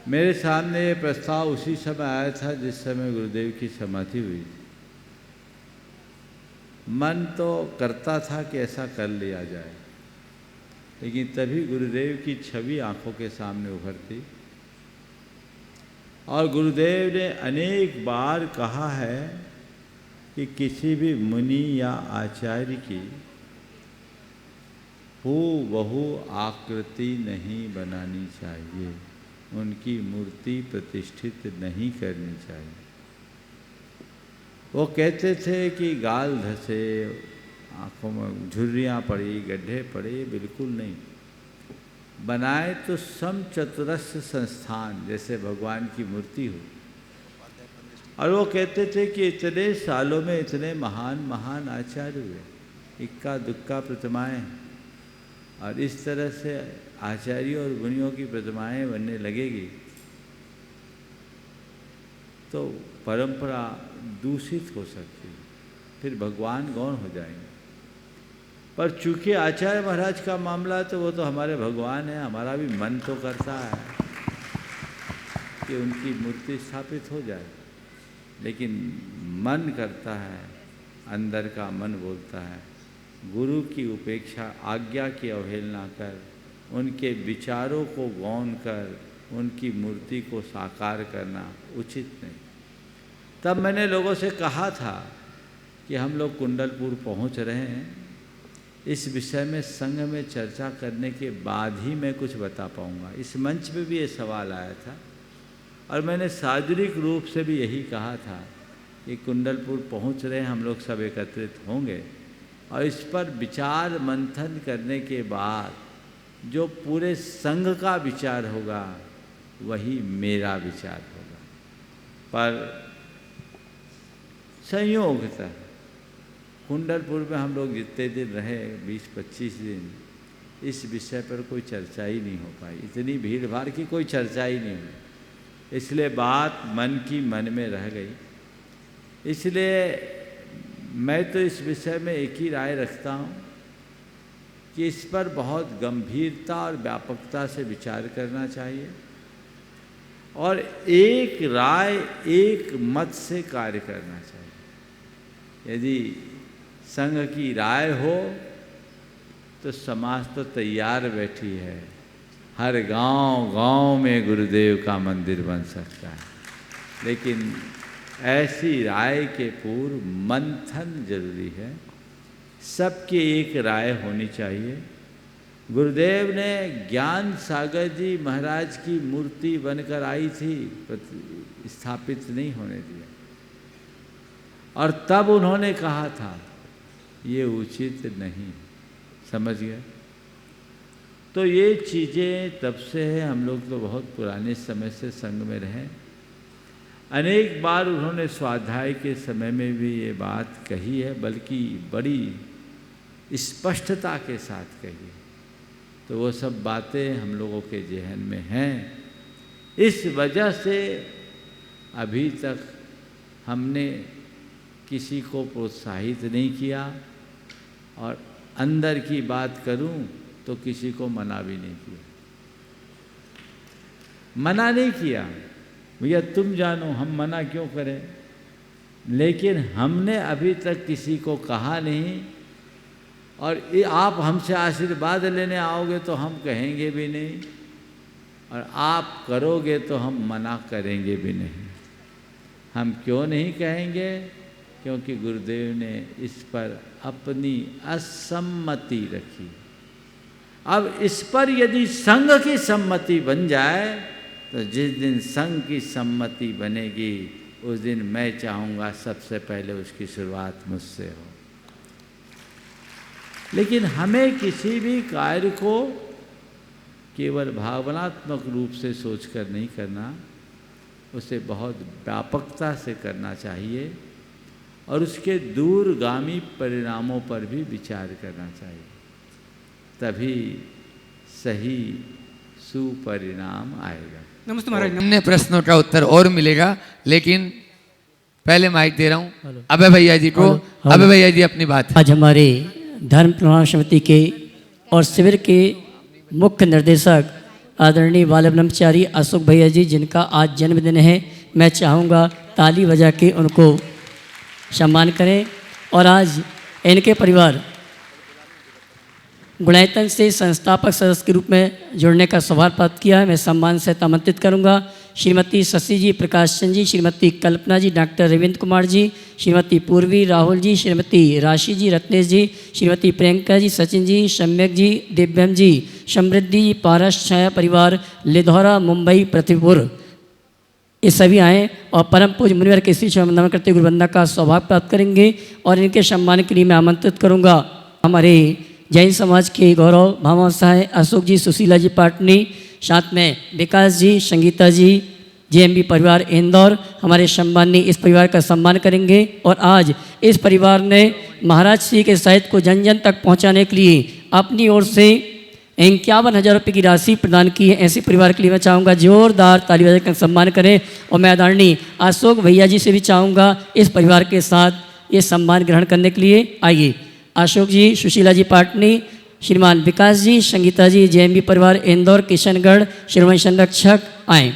मेरे सामने ये प्रस्ताव उसी समय आया था जिस समय गुरुदेव की समाधि हुई। मन तो करता था कि ऐसा कर लिया जाए, लेकिन तभी गुरुदेव की छवि आंखों के सामने उभरती, और गुरुदेव ने अनेक बार कहा है कि किसी भी मुनि या आचार्य की हूबहू आकृति नहीं बनानी चाहिए, उनकी मूर्ति प्रतिष्ठित नहीं करनी चाहिए। वो कहते थे कि गाल धसे, आँखों में झुर्रियाँ पड़ी, गड्ढे पड़े, बिल्कुल नहीं। बनाए तो समचतुरस्र संस्थान जैसे भगवान की मूर्ति हो। और वो कहते थे कि इतने सालों में इतने महान महान आचार्य हुए, इक्का दुक्का प्रतिमाएं, और इस तरह से आचार्यों और मुनियों की प्रतिमाएं बनने लगेगी तो परंपरा दूषित हो सकती है, फिर भगवान गौण हो जाएंगे। पर चूंकि आचार्य महाराज का मामला है तो वो तो हमारे भगवान है, हमारा भी मन तो करता है कि उनकी मूर्ति स्थापित हो जाए, लेकिन मन करता है, अंदर का मन बोलता है गुरु की उपेक्षा, आज्ञा की अवहेलना कर, उनके विचारों को गौण कर उनकी मूर्ति को साकार करना उचित नहीं। तब मैंने लोगों से कहा था कि हम लोग कुंडलपुर पहुंच रहे हैं, इस विषय में संघ में चर्चा करने के बाद ही मैं कुछ बता पाऊंगा। इस मंच पे भी ये सवाल आया था और मैंने सार्वजनिक रूप से भी यही कहा था कि कुंडलपुर पहुंच रहे हैं, हम लोग सब एकत्रित होंगे और इस पर विचार मंथन करने के बाद जो पूरे संघ का विचार होगा वही मेरा विचार होगा। पर संयोगतः कुंडलपुर में हम लोग जितने दिन रहे 20-25 दिन, इस विषय पर कोई चर्चा ही नहीं हो पाई। इतनी भीड़ भाड़ की कोई चर्चा ही नहीं हुई, इसलिए बात मन की मन में रह गई। इसलिए मैं तो इस विषय में एक ही राय रखता हूँ कि इस पर बहुत गंभीरता और व्यापकता से विचार करना चाहिए और एक राय एक मत से कार्य करना चाहिए। यदि संघ की राय हो तो समाज तो तैयार बैठी है, हर गांव में गुरुदेव का मंदिर बन सकता है, लेकिन ऐसी राय के पूर्व मंथन जरूरी है। सबकी एक राय होनी चाहिए। गुरुदेव ने ज्ञान सागर जी महाराज की मूर्ति बनकर आई थी, स्थापित नहीं होने दिया, और तब उन्होंने कहा था ये उचित नहीं, समझ गए। तो ये चीज़ें तब से है, हम लोग तो बहुत पुराने समय से संघ में रहे। अनेक बार उन्होंने स्वाध्याय के समय में भी ये बात कही है, बल्कि बड़ी स्पष्टता के साथ कही है। तो वो सब बातें हम लोगों के जहन में हैं। इस वजह से अभी तक हमने किसी को प्रोत्साहित नहीं किया, और अंदर की बात करूं तो किसी को मना भी नहीं किया। मना नहीं किया, भैया तुम जानो, हम मना क्यों करें। लेकिन हमने अभी तक किसी को कहा नहीं, और आप हमसे आशीर्वाद लेने आओगे तो हम कहेंगे भी नहीं, और आप करोगे तो हम मना करेंगे भी नहीं। हम क्यों नहीं कहेंगे? क्योंकि गुरुदेव ने इस पर अपनी असम्मति रखी। अब इस पर यदि संघ की सम्मति बन जाए तो जिस दिन संघ की सम्मति बनेगी उस दिन मैं चाहूँगा सबसे पहले उसकी शुरुआत मुझसे हो। लेकिन हमें किसी भी कार्य को केवल भावनात्मक रूप से सोचकर नहीं करना, उसे बहुत व्यापकता से करना चाहिए और उसके दूरगामी परिणामों पर भी विचार करना चाहिए, तभी सही सुपरिणाम आएगा। नमस्ते महाराज। अन्य प्रश्नों का उत्तर और मिलेगा, लेकिन पहले माइक दे रहा हूँ अभय भैया जी को। अभय भैया जी अपनी बात। आज हमारे धर्म प्रमाण समिति के और शिविर के मुख्य निर्देशक आदरणीय बाल ब्रह्मचारी अशोक भैया जी, जिनका आज जन्मदिन है, मैं चाहूँगा ताली बजा के उनको सम्मान करें। और आज इनके परिवार गुणायतन से संस्थापक सदस्य के रूप में जुड़ने का सौभाग्य प्राप्त किया है। मैं सम्मान से आमंत्रित करूंगा श्रीमती शशि जी, प्रकाश चंद जी, श्रीमती कल्पना जी, डॉक्टर रविंद्र कुमार जी, श्रीमती पूर्वी, राहुल जी, श्रीमती राशि जी, रत्नेश जी, श्रीमती प्रियंका जी, सचिन जी, सम्यक जी, दिव्यम जी, समृद्धि जी, पारस छाया परिवार, लिधौरा, मुंबई, पृथ्वीपुर, ये सभी आएँ और परम पूज्य मुनिवर के श्री वंदना करते गुरुवंदना का सौभाग्य प्राप्त करेंगे। और इनके सम्मान के लिए मैं आमंत्रित करूँगा हमारे जैन समाज के गौरव भामाशाह अशोक जी, सुशीला जी पाटनी, साथ में विकास जी, संगीता जी, जेएमबी परिवार इंदौर, हमारे सम्मानी इस परिवार का सम्मान करेंगे। और आज इस परिवार ने महाराज श्री के साहित्य को जन जन तक पहुंचाने के लिए अपनी ओर से 51,000 रुपये की राशि प्रदान की है। ऐसे परिवार के लिए मैं चाहूँगा जोरदार ताली बजाकर सम्मान करें। और मैं आदरणीय अशोक भैया जी से भी चाहूँगा इस परिवार के साथ ये सम्मान ग्रहण करने के लिए आइए। अशोक जी, सुशीला जी पाटनी, श्रीमान विकास जी, संगीता जी, जेएमबी परिवार इंदौर, किशनगढ़, श्रीमान संरक्षक आए।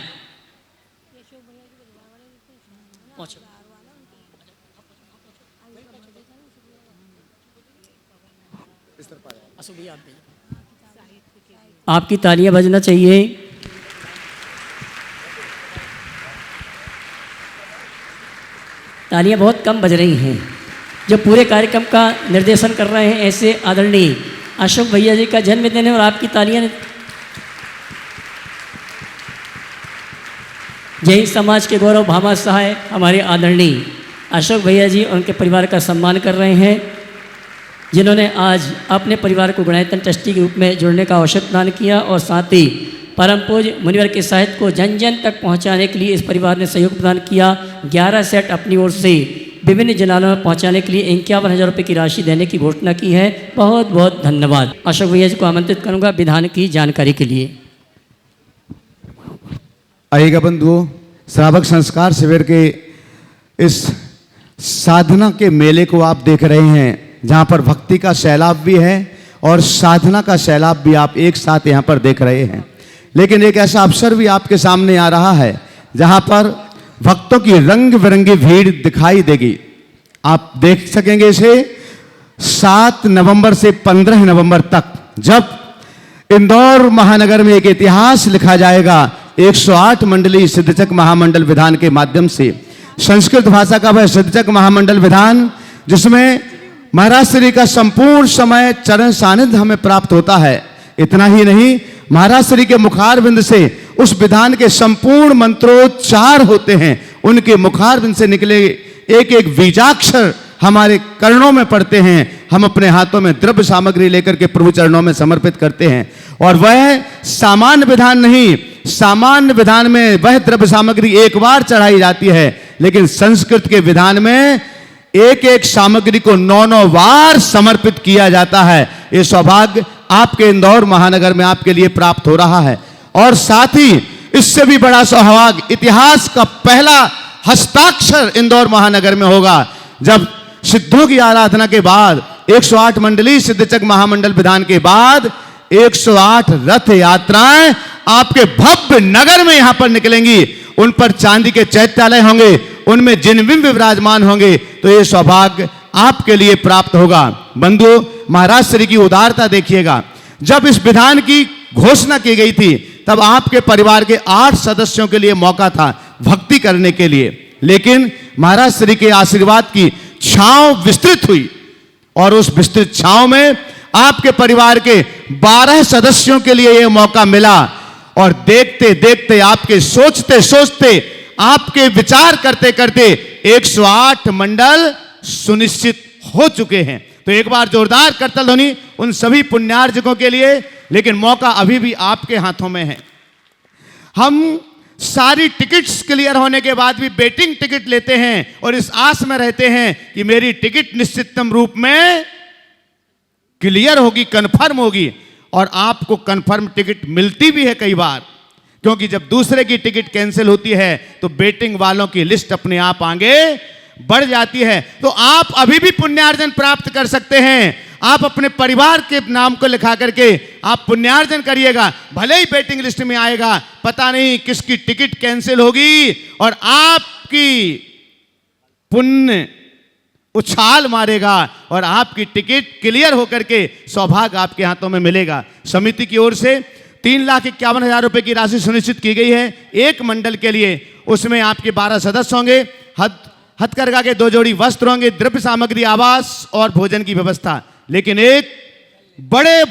आपकी तालियां बजना चाहिए। तालियां बहुत कम बज रही हैं। जो पूरे कार्यक्रम का निर्देशन कर रहे हैं ऐसे आदरणीय अशोक भैया जी का जन्मदिन है और आपकी तालियां। जैन समाज के गौरव भामाशाह हमारे आदरणीय अशोक भैया जी उनके परिवार का सम्मान कर रहे हैं, जिन्होंने आज अपने परिवार को गुणायतन ट्रस्टी के रूप में जुड़ने का अवसर प्रदान किया। और साथ ही परम पूज्य मुनिवर के साहित्य को जन जन तक पहुंचाने के लिए इस परिवार ने सहयोग प्रदान किया। 11 सेट अपनी ओर से विभिन्न जिलों में पहुंचाने के लिए 51,000 रुपये की राशि देने की घोषणा की है। बहुत बहुत धन्यवाद। अशोक भैया जी को आमंत्रित करूंगा विधान की जानकारी के लिए। आइएगा बंधुओं, श्रावक संस्कार शिविर के इस साधना के मेले को आप देख रहे हैं, जहाँ पर भक्ति का सैलाब भी है और साधना का सैलाब भी आप एक साथ यहाँ पर देख रहे हैं। लेकिन एक ऐसा अवसर भी आपके सामने आ रहा है जहाँ पर भक्तों की रंग बिरंगी भीड़ दिखाई देगी। आप देख सकेंगे इसे 7 नवंबर से 15 नवंबर तक, जब इंदौर महानगर में एक इतिहास लिखा जाएगा 108 मंडली सिद्धचक महामंडल विधान के माध्यम से। संस्कृत भाषा का वह सिद्धचक महामंडल विधान जिसमें महाराज श्री का संपूर्ण समय चरण सानिध्य हमें प्राप्त होता है। इतना ही नहीं, महाराज श्री के मुखारविंद से उस विधान के संपूर्ण मंत्रोच्चार होते हैं। उनके मुखारविंद से निकले एक एक बीजाक्षर हमारे कर्णों में पड़ते हैं। हम अपने हाथों में द्रव्य सामग्री लेकर के प्रभु चरणों में समर्पित करते हैं। और वह सामान्य विधान नहीं, सामान्य विधान में वह द्रव्य सामग्री एक बार चढ़ाई जाती है, लेकिन संस्कृत के विधान में एक एक सामग्री को 9 बार समर्पित किया जाता है। ये सौभाग्य आपके इंदौर महानगर में आपके लिए प्राप्त हो रहा है। और साथ ही इससे भी बड़ा सौभाग्य, इतिहास का पहला हस्ताक्षर इंदौर महानगर में होगा, जब सिद्धों की आराधना के बाद 108 मंडली सिद्धचक महामंडल विधान के बाद 108 रथ यात्राएं आपके भव्य नगर में यहां पर निकलेंगी। उन पर चांदी के चैत्यालय होंगे, उनमें जिनबिंब विराजमान होंगे। तो ये सौभाग्य आपके लिए प्राप्त होगा। बंधुओं, महाराज श्री की उदारता देखिएगा। जब इस विधान की घोषणा की गई थी तब आपके परिवार के 8 सदस्यों के लिए मौका था भक्ति करने के लिए, लेकिन महाराज श्री के आशीर्वाद की छांव विस्तृत हुई और उस विस्तृत छांव में आपके परिवार के 12 सदस्यों के लिए यह मौका मिला। और देखते देखते, आपके सोचते सोचते, आपके विचार करते करते 108 मंडल सुनिश्चित हो चुके हैं। तो एक बार जोरदार करतल ध्वनि उन सभी पुण्यार्जकों के लिए। लेकिन मौका अभी भी आपके हाथों में है। हम सारी टिकट्स क्लियर होने के बाद भी वेटिंग टिकट लेते हैं और इस आस में रहते हैं कि मेरी टिकट निश्चितम रूप में क्लियर होगी, कंफर्म होगी। और आपको कंफर्म टिकट मिलती भी है कई बार, क्योंकि जब दूसरे की टिकट कैंसिल होती है तो वेटिंग वालों की लिस्ट अपने आप आगे बढ़ जाती है। तो आप अभी भी पुण्यार्जन प्राप्त कर सकते हैं। आप अपने परिवार के नाम को लिखा करके आप पुण्यार्जन करिएगा। भले ही वेटिंग लिस्ट में आएगा, पता नहीं किसकी टिकट कैंसिल होगी और आपकी पुण्य उछाल मारेगा और आपकी टिकट क्लियर होकर के सौभाग्य आपके हाथों में मिलेगा। समिति की ओर से 3,51,000 रुपए की राशि सुनिश्चित की गई है एक मंडल के लिए। उसमें आपके 12 सदस्य होंगे, हथकरघा के 2 जोड़ी वस्त्र होंगे, द्रव्य सामग्री, आवास और भोजन की व्यवस्था। लेकिन एक बड़े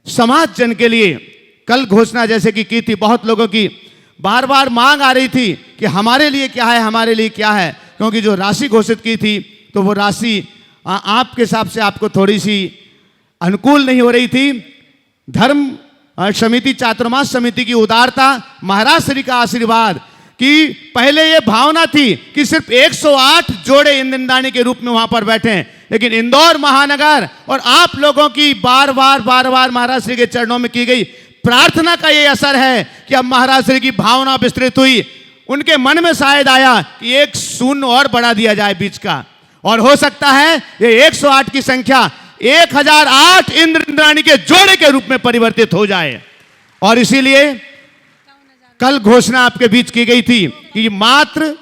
समाज जन के लिए कल घोषणा जैसे कि थी, बहुत लोगों की बार बार मांग आ रही थी कि हमारे लिए क्या है, हमारे लिए क्या है। क्योंकि जो राशि घोषित की थी तो वो राशि आपके हिसाब से आपको थोड़ी सी अनुकूल नहीं हो रही थी। धर्म समिति, चातुर्मास समिति की उदारता, महाराज श्री का आशीर्वाद कि पहले ये भावना थी कि सिर्फ 108 जोड़े इंद्रदानी के रूप में वहां पर बैठे, लेकिन इंदौर महानगर और आप लोगों की बार बार महाराज श्री के चरणों में की गई प्रार्थना का ये असर है कि अब महाराज श्री की भावना विस्तृत हुई। उनके मन में शायद आया कि एक शून्य और बढ़ा दिया जाए बीच का, और हो सकता है ये 108 की संख्या 1008 इंद्राणी के जोड़े के रूप में परिवर्तित हो जाए। और इसीलिए कल घोषणा आपके बीच की गई थी कि मात्र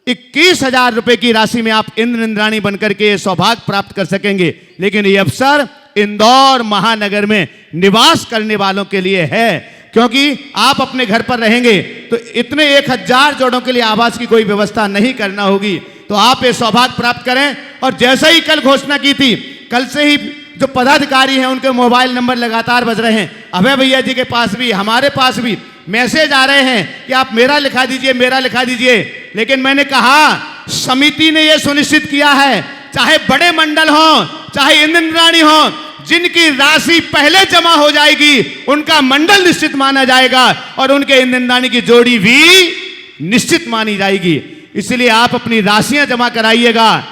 21,000 रुपए की राशि में आप इंद्राणी बनकर के सौभाग्य प्राप्त कर सकेंगे। लेकिन ये अवसर इंदौर महानगर में निवास करने वालों के लिए है, क्योंकि आप अपने घर पर रहेंगे तो इतने 1000 जोड़ों के लिए आवास की कोई व्यवस्था नहीं करना होगी। तो आप ये सौभाग्य प्राप्त करें। और जैसे ही कल घोषणा की थी, कल से ही जो पदाधिकारी हैं उनके मोबाइल नंबर लगातार बज रहे हैं। अभय भैया जी के पास भी, हमारे पास भी मैसेज आ रहे हैं कि आप मेरा लिखा दीजिए, मेरा लिखा दीजिए। लेकिन मैंने कहा समिति ने यह सुनिश्चित किया है, चाहे बड़े मंडल हों, चाहे इंद्राणी हों, जिनकी राशि पहले जमा हो जाएगी उनका मंडल निश्चित माना जाएगा और उनके इंद्राणी की जोड़ी भी निश्चित मानी जाएगी। इसलिए आप अपनी राशियां जमा कराइएगा।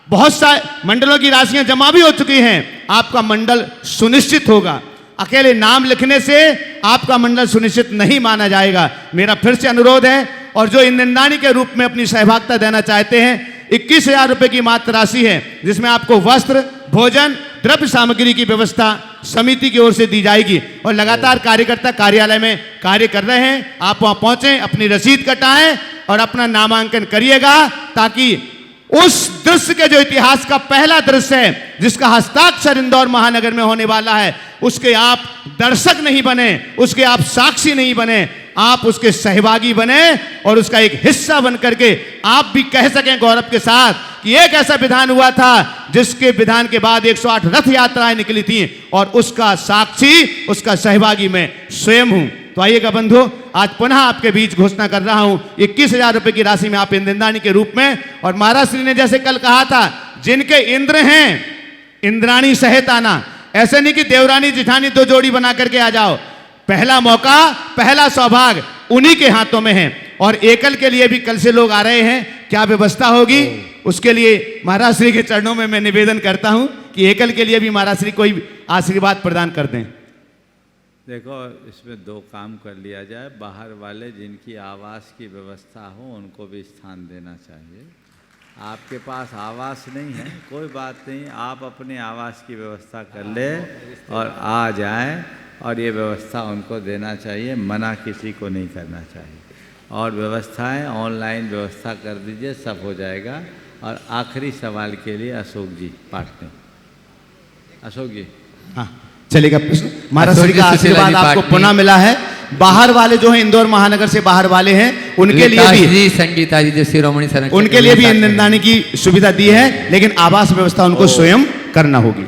बहुत सारे मंडलों की राशियां जमा भी हो चुकी हैं, आपका मंडल सुनिश्चित होगा। अकेले नाम लिखने से आपका मंडल सुनिश्चित नहीं माना जाएगा। मेरा फिर से अनुरोध है, और जो इंद्रदानी के रूप में अपनी सहभागिता देना चाहते हैं, 21,000 रुपये की मात्र राशि है, जिसमें आपको वस्त्र, भोजन, द्रव्य सामग्री की व्यवस्था समिति की ओर से दी जाएगी। और लगातार कार्यकर्ता कार्यालय में कार्य कर रहे हैं, आप वहां पहुंचें, अपनी रसीद कटाएं और अपना नामांकन करिएगा, ताकि उस दृश्य के जो इतिहास का पहला दृश्य है, जिसका हस्ताक्षर इंदौर महानगर में होने वाला है, उसके आप दर्शक नहीं बने, उसके आप साक्षी नहीं बने, आप उसके सहभागी बने और उसका एक हिस्सा बन करके आप भी कह सकें गौरव के साथ कि एक ऐसा विधान हुआ था जिसके विधान के बाद 108 रथ यात्राएं निकली थी और उसका साक्षी, उसका सहभागी मैं स्वयं हूं। तो आइएगा बंधु, आज पुनः आपके बीच घोषणा कर रहा हूं 21,000 रुपए की राशि में आप इंद्रदानी के रूप में। और महाराज श्री ने जैसे कल कहा था, जिनके इंद्र हैं इंद्राणी सहित आना, ऐसे नहीं कि देवरानी जिठानी 2 जोड़ी बना करके आ जाओ। पहला मौका, पहला सौभाग्य उन्हीं के हाथों में है। और एकल के लिए भी कल से लोग आ रहे हैं, क्या व्यवस्था होगी उसके लिए महाराज श्री के चरणों में मैं निवेदन करता हूं कि एकल के लिए भी महाराज श्री कोई आशीर्वाद प्रदान कर दें। देखो, इसमें 2 काम कर लिया जाए। बाहर वाले जिनकी आवास की व्यवस्था हो उनको भी स्थान देना चाहिए। आपके पास आवास नहीं है, कोई बात नहीं, आप अपने आवास की व्यवस्था कर ले और आ जाएं, और ये व्यवस्था उनको देना चाहिए, मना किसी को नहीं करना चाहिए। और व्यवस्थाएं ऑनलाइन व्यवस्था कर दीजिए, सब हो जाएगा। और आखिरी सवाल के लिए अशोक जी पाटने। अशोक जी, हाँ चलेगा प्रश्न। महाराज श्री का आशीर्वाद आपको पुनः मिला है। बाहर वाले जो हैं, इंदौर महानगर से बाहर वाले हैं, उनके लिए भी संगीता जी जो शिरोमणि संरक्षक, उनके लिए भी इंद्रदानी की सुविधा दी है, लेकिन आवास व्यवस्था उनको स्वयं करना होगी।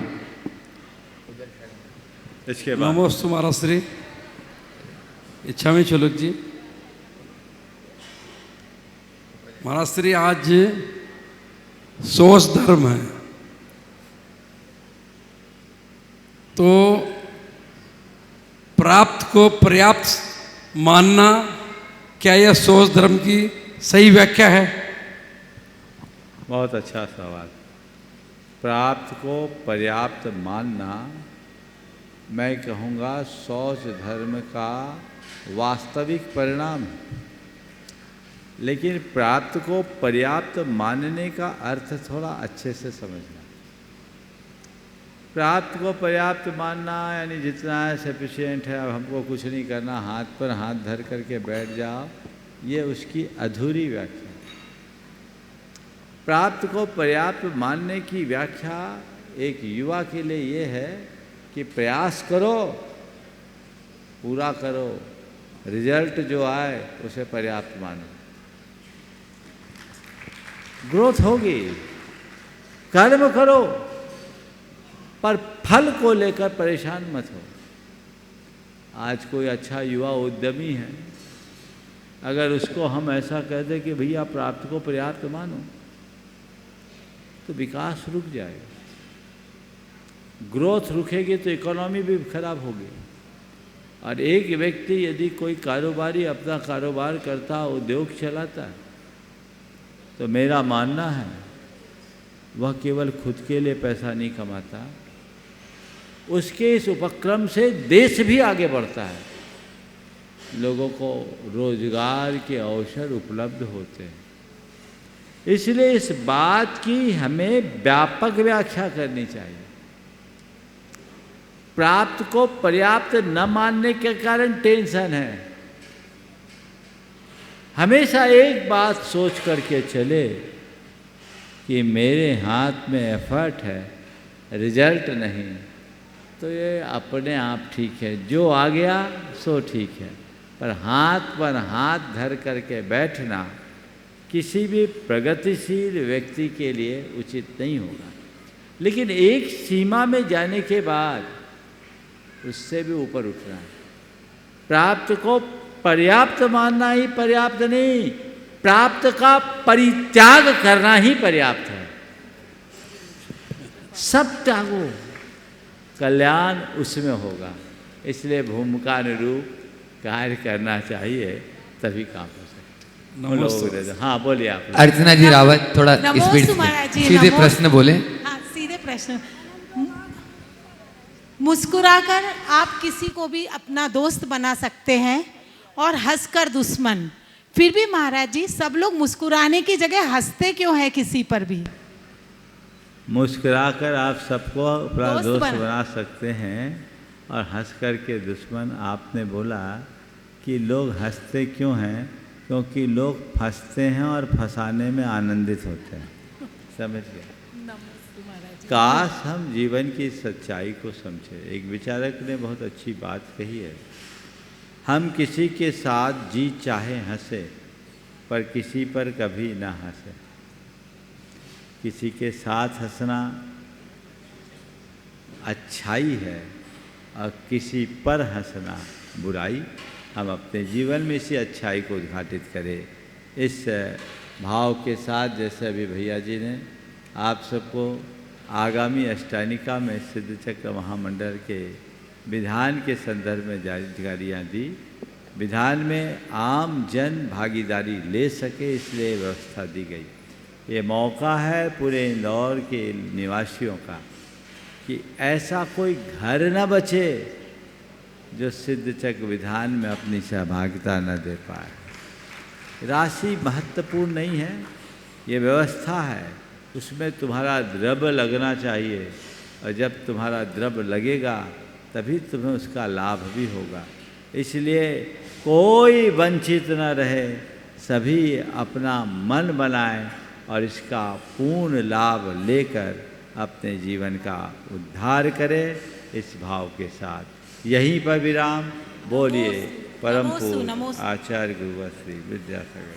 इसके बाद नमोस्तु महाराज श्री। इच्छा में चुलक जी, महाराज श्री आज सोच धर्म है, तो प्राप्त को पर्याप्त मानना, क्या यह सोच धर्म की सही व्याख्या है? बहुत अच्छा सवाल। प्राप्त को पर्याप्त मानना, मैं कहूँगा सोच धर्म का वास्तविक परिणाम है। लेकिन प्राप्त को पर्याप्त मानने का अर्थ थोड़ा अच्छे से समझना। प्राप्त को पर्याप्त मानना यानी जितना है सफिशिएंट है, अब हमको कुछ नहीं करना, हाथ पर हाथ धर करके बैठ जाओ, ये उसकी अधूरी व्याख्या। प्राप्त को पर्याप्त मानने की व्याख्या एक युवा के लिए ये है कि प्रयास करो, पूरा करो, रिजल्ट जो आए उसे पर्याप्त मानो। ग्रोथ होगी, कर्म करो, पर फल को लेकर परेशान मत हो। आज कोई अच्छा युवा उद्यमी है, अगर उसको हम ऐसा कह दें कि भैया प्राप्त को पर्याप्त मानो, तो विकास रुक जाएगा। ग्रोथ रुकेगी तो इकोनॉमी भी खराब होगी। और एक व्यक्ति यदि कोई कारोबारी अपना कारोबार करता, उद्योग चलाता है, तो मेरा मानना है वह केवल खुद के लिए पैसा नहीं कमाता, उसके इस उपक्रम से देश भी आगे बढ़ता है, लोगों को रोजगार के अवसर उपलब्ध होते हैं। इसलिए इस बात की हमें व्यापक व्याख्या करनी चाहिए। प्राप्त को पर्याप्त न मानने के कारण टेंशन है। हमेशा एक बात सोच करके चले कि मेरे हाथ में एफर्ट है, रिजल्ट नहीं, तो ये अपने आप ठीक है, जो आ गया सो ठीक है। पर हाथ धर करके बैठना किसी भी प्रगतिशील व्यक्ति के लिए उचित नहीं होगा। लेकिन एक सीमा में जाने के बाद उससे भी ऊपर उठना है। प्राप्त को पर्याप्त मानना ही पर्याप्त नहीं, प्राप्त का परित्याग करना ही पर्याप्त है। सब त्यागो, कल्याण उसमें होगा। इसलिए भूमिका अनुरूप कार्य करना चाहिए, तभी काम हो सकता है। उन लोगों को दे दो। हाँ बोलिए आप। अर्चना जी रावत थोड़ा नमोस्तु स्पीड से महाराज जी, सीधे नमो- प्रश्न बोले। हाँ सीधे प्रश्न। मुस्कुराकर आप किसी को भी अपना दोस्त बना सकते हैं और हंसकर दुश्मन। फिर भी महाराज जी सब लोग मुस्कुराने की जगह हंसते क्यों हैं किसी पर भी? मुस्कुराकर आप सबको अपना दोस्त दोस्त बना सकते हैं और हंस कर के दुश्मन। आपने बोला कि लोग हंसते क्यों हैं? क्योंकि लोग फंसते हैं और फंसाने में आनंदित होते हैं। समझ गए? काश हम जीवन की सच्चाई को समझे। एक विचारक ने बहुत अच्छी बात कही है, हम किसी के साथ जी चाहे हंसे पर किसी पर कभी ना हंसे। किसी के साथ हंसना अच्छाई है और किसी पर हंसना बुराई। हम अपने जीवन में इसी अच्छाई को उद्घाटित करें इस भाव के साथ, जैसे अभी भैया जी ने आप सबको आगामी अष्टानिका में सिद्ध चक्र महामंडल के विधान के संदर्भ में जानकारियाँ दी। विधान में आम जन भागीदारी ले सके इसलिए व्यवस्था दी गई। ये मौका है पूरे इंदौर के निवासियों का कि ऐसा कोई घर न बचे जो सिद्ध चक्र विधान में अपनी सहभागिता न दे पाए। राशि महत्वपूर्ण नहीं है, ये व्यवस्था है, उसमें तुम्हारा द्रव्य लगना चाहिए और जब तुम्हारा द्रव्य लगेगा तभी तुम्हें उसका लाभ भी होगा। इसलिए कोई वंचित न रहे, सभी अपना मन बनाएं और इसका पूर्ण लाभ लेकर अपने जीवन का उद्धार करें इस भाव के साथ। यहीं पर विराम। बोलिए परम पूज्य आचार्य गुरुवर श्री विद्यासागर।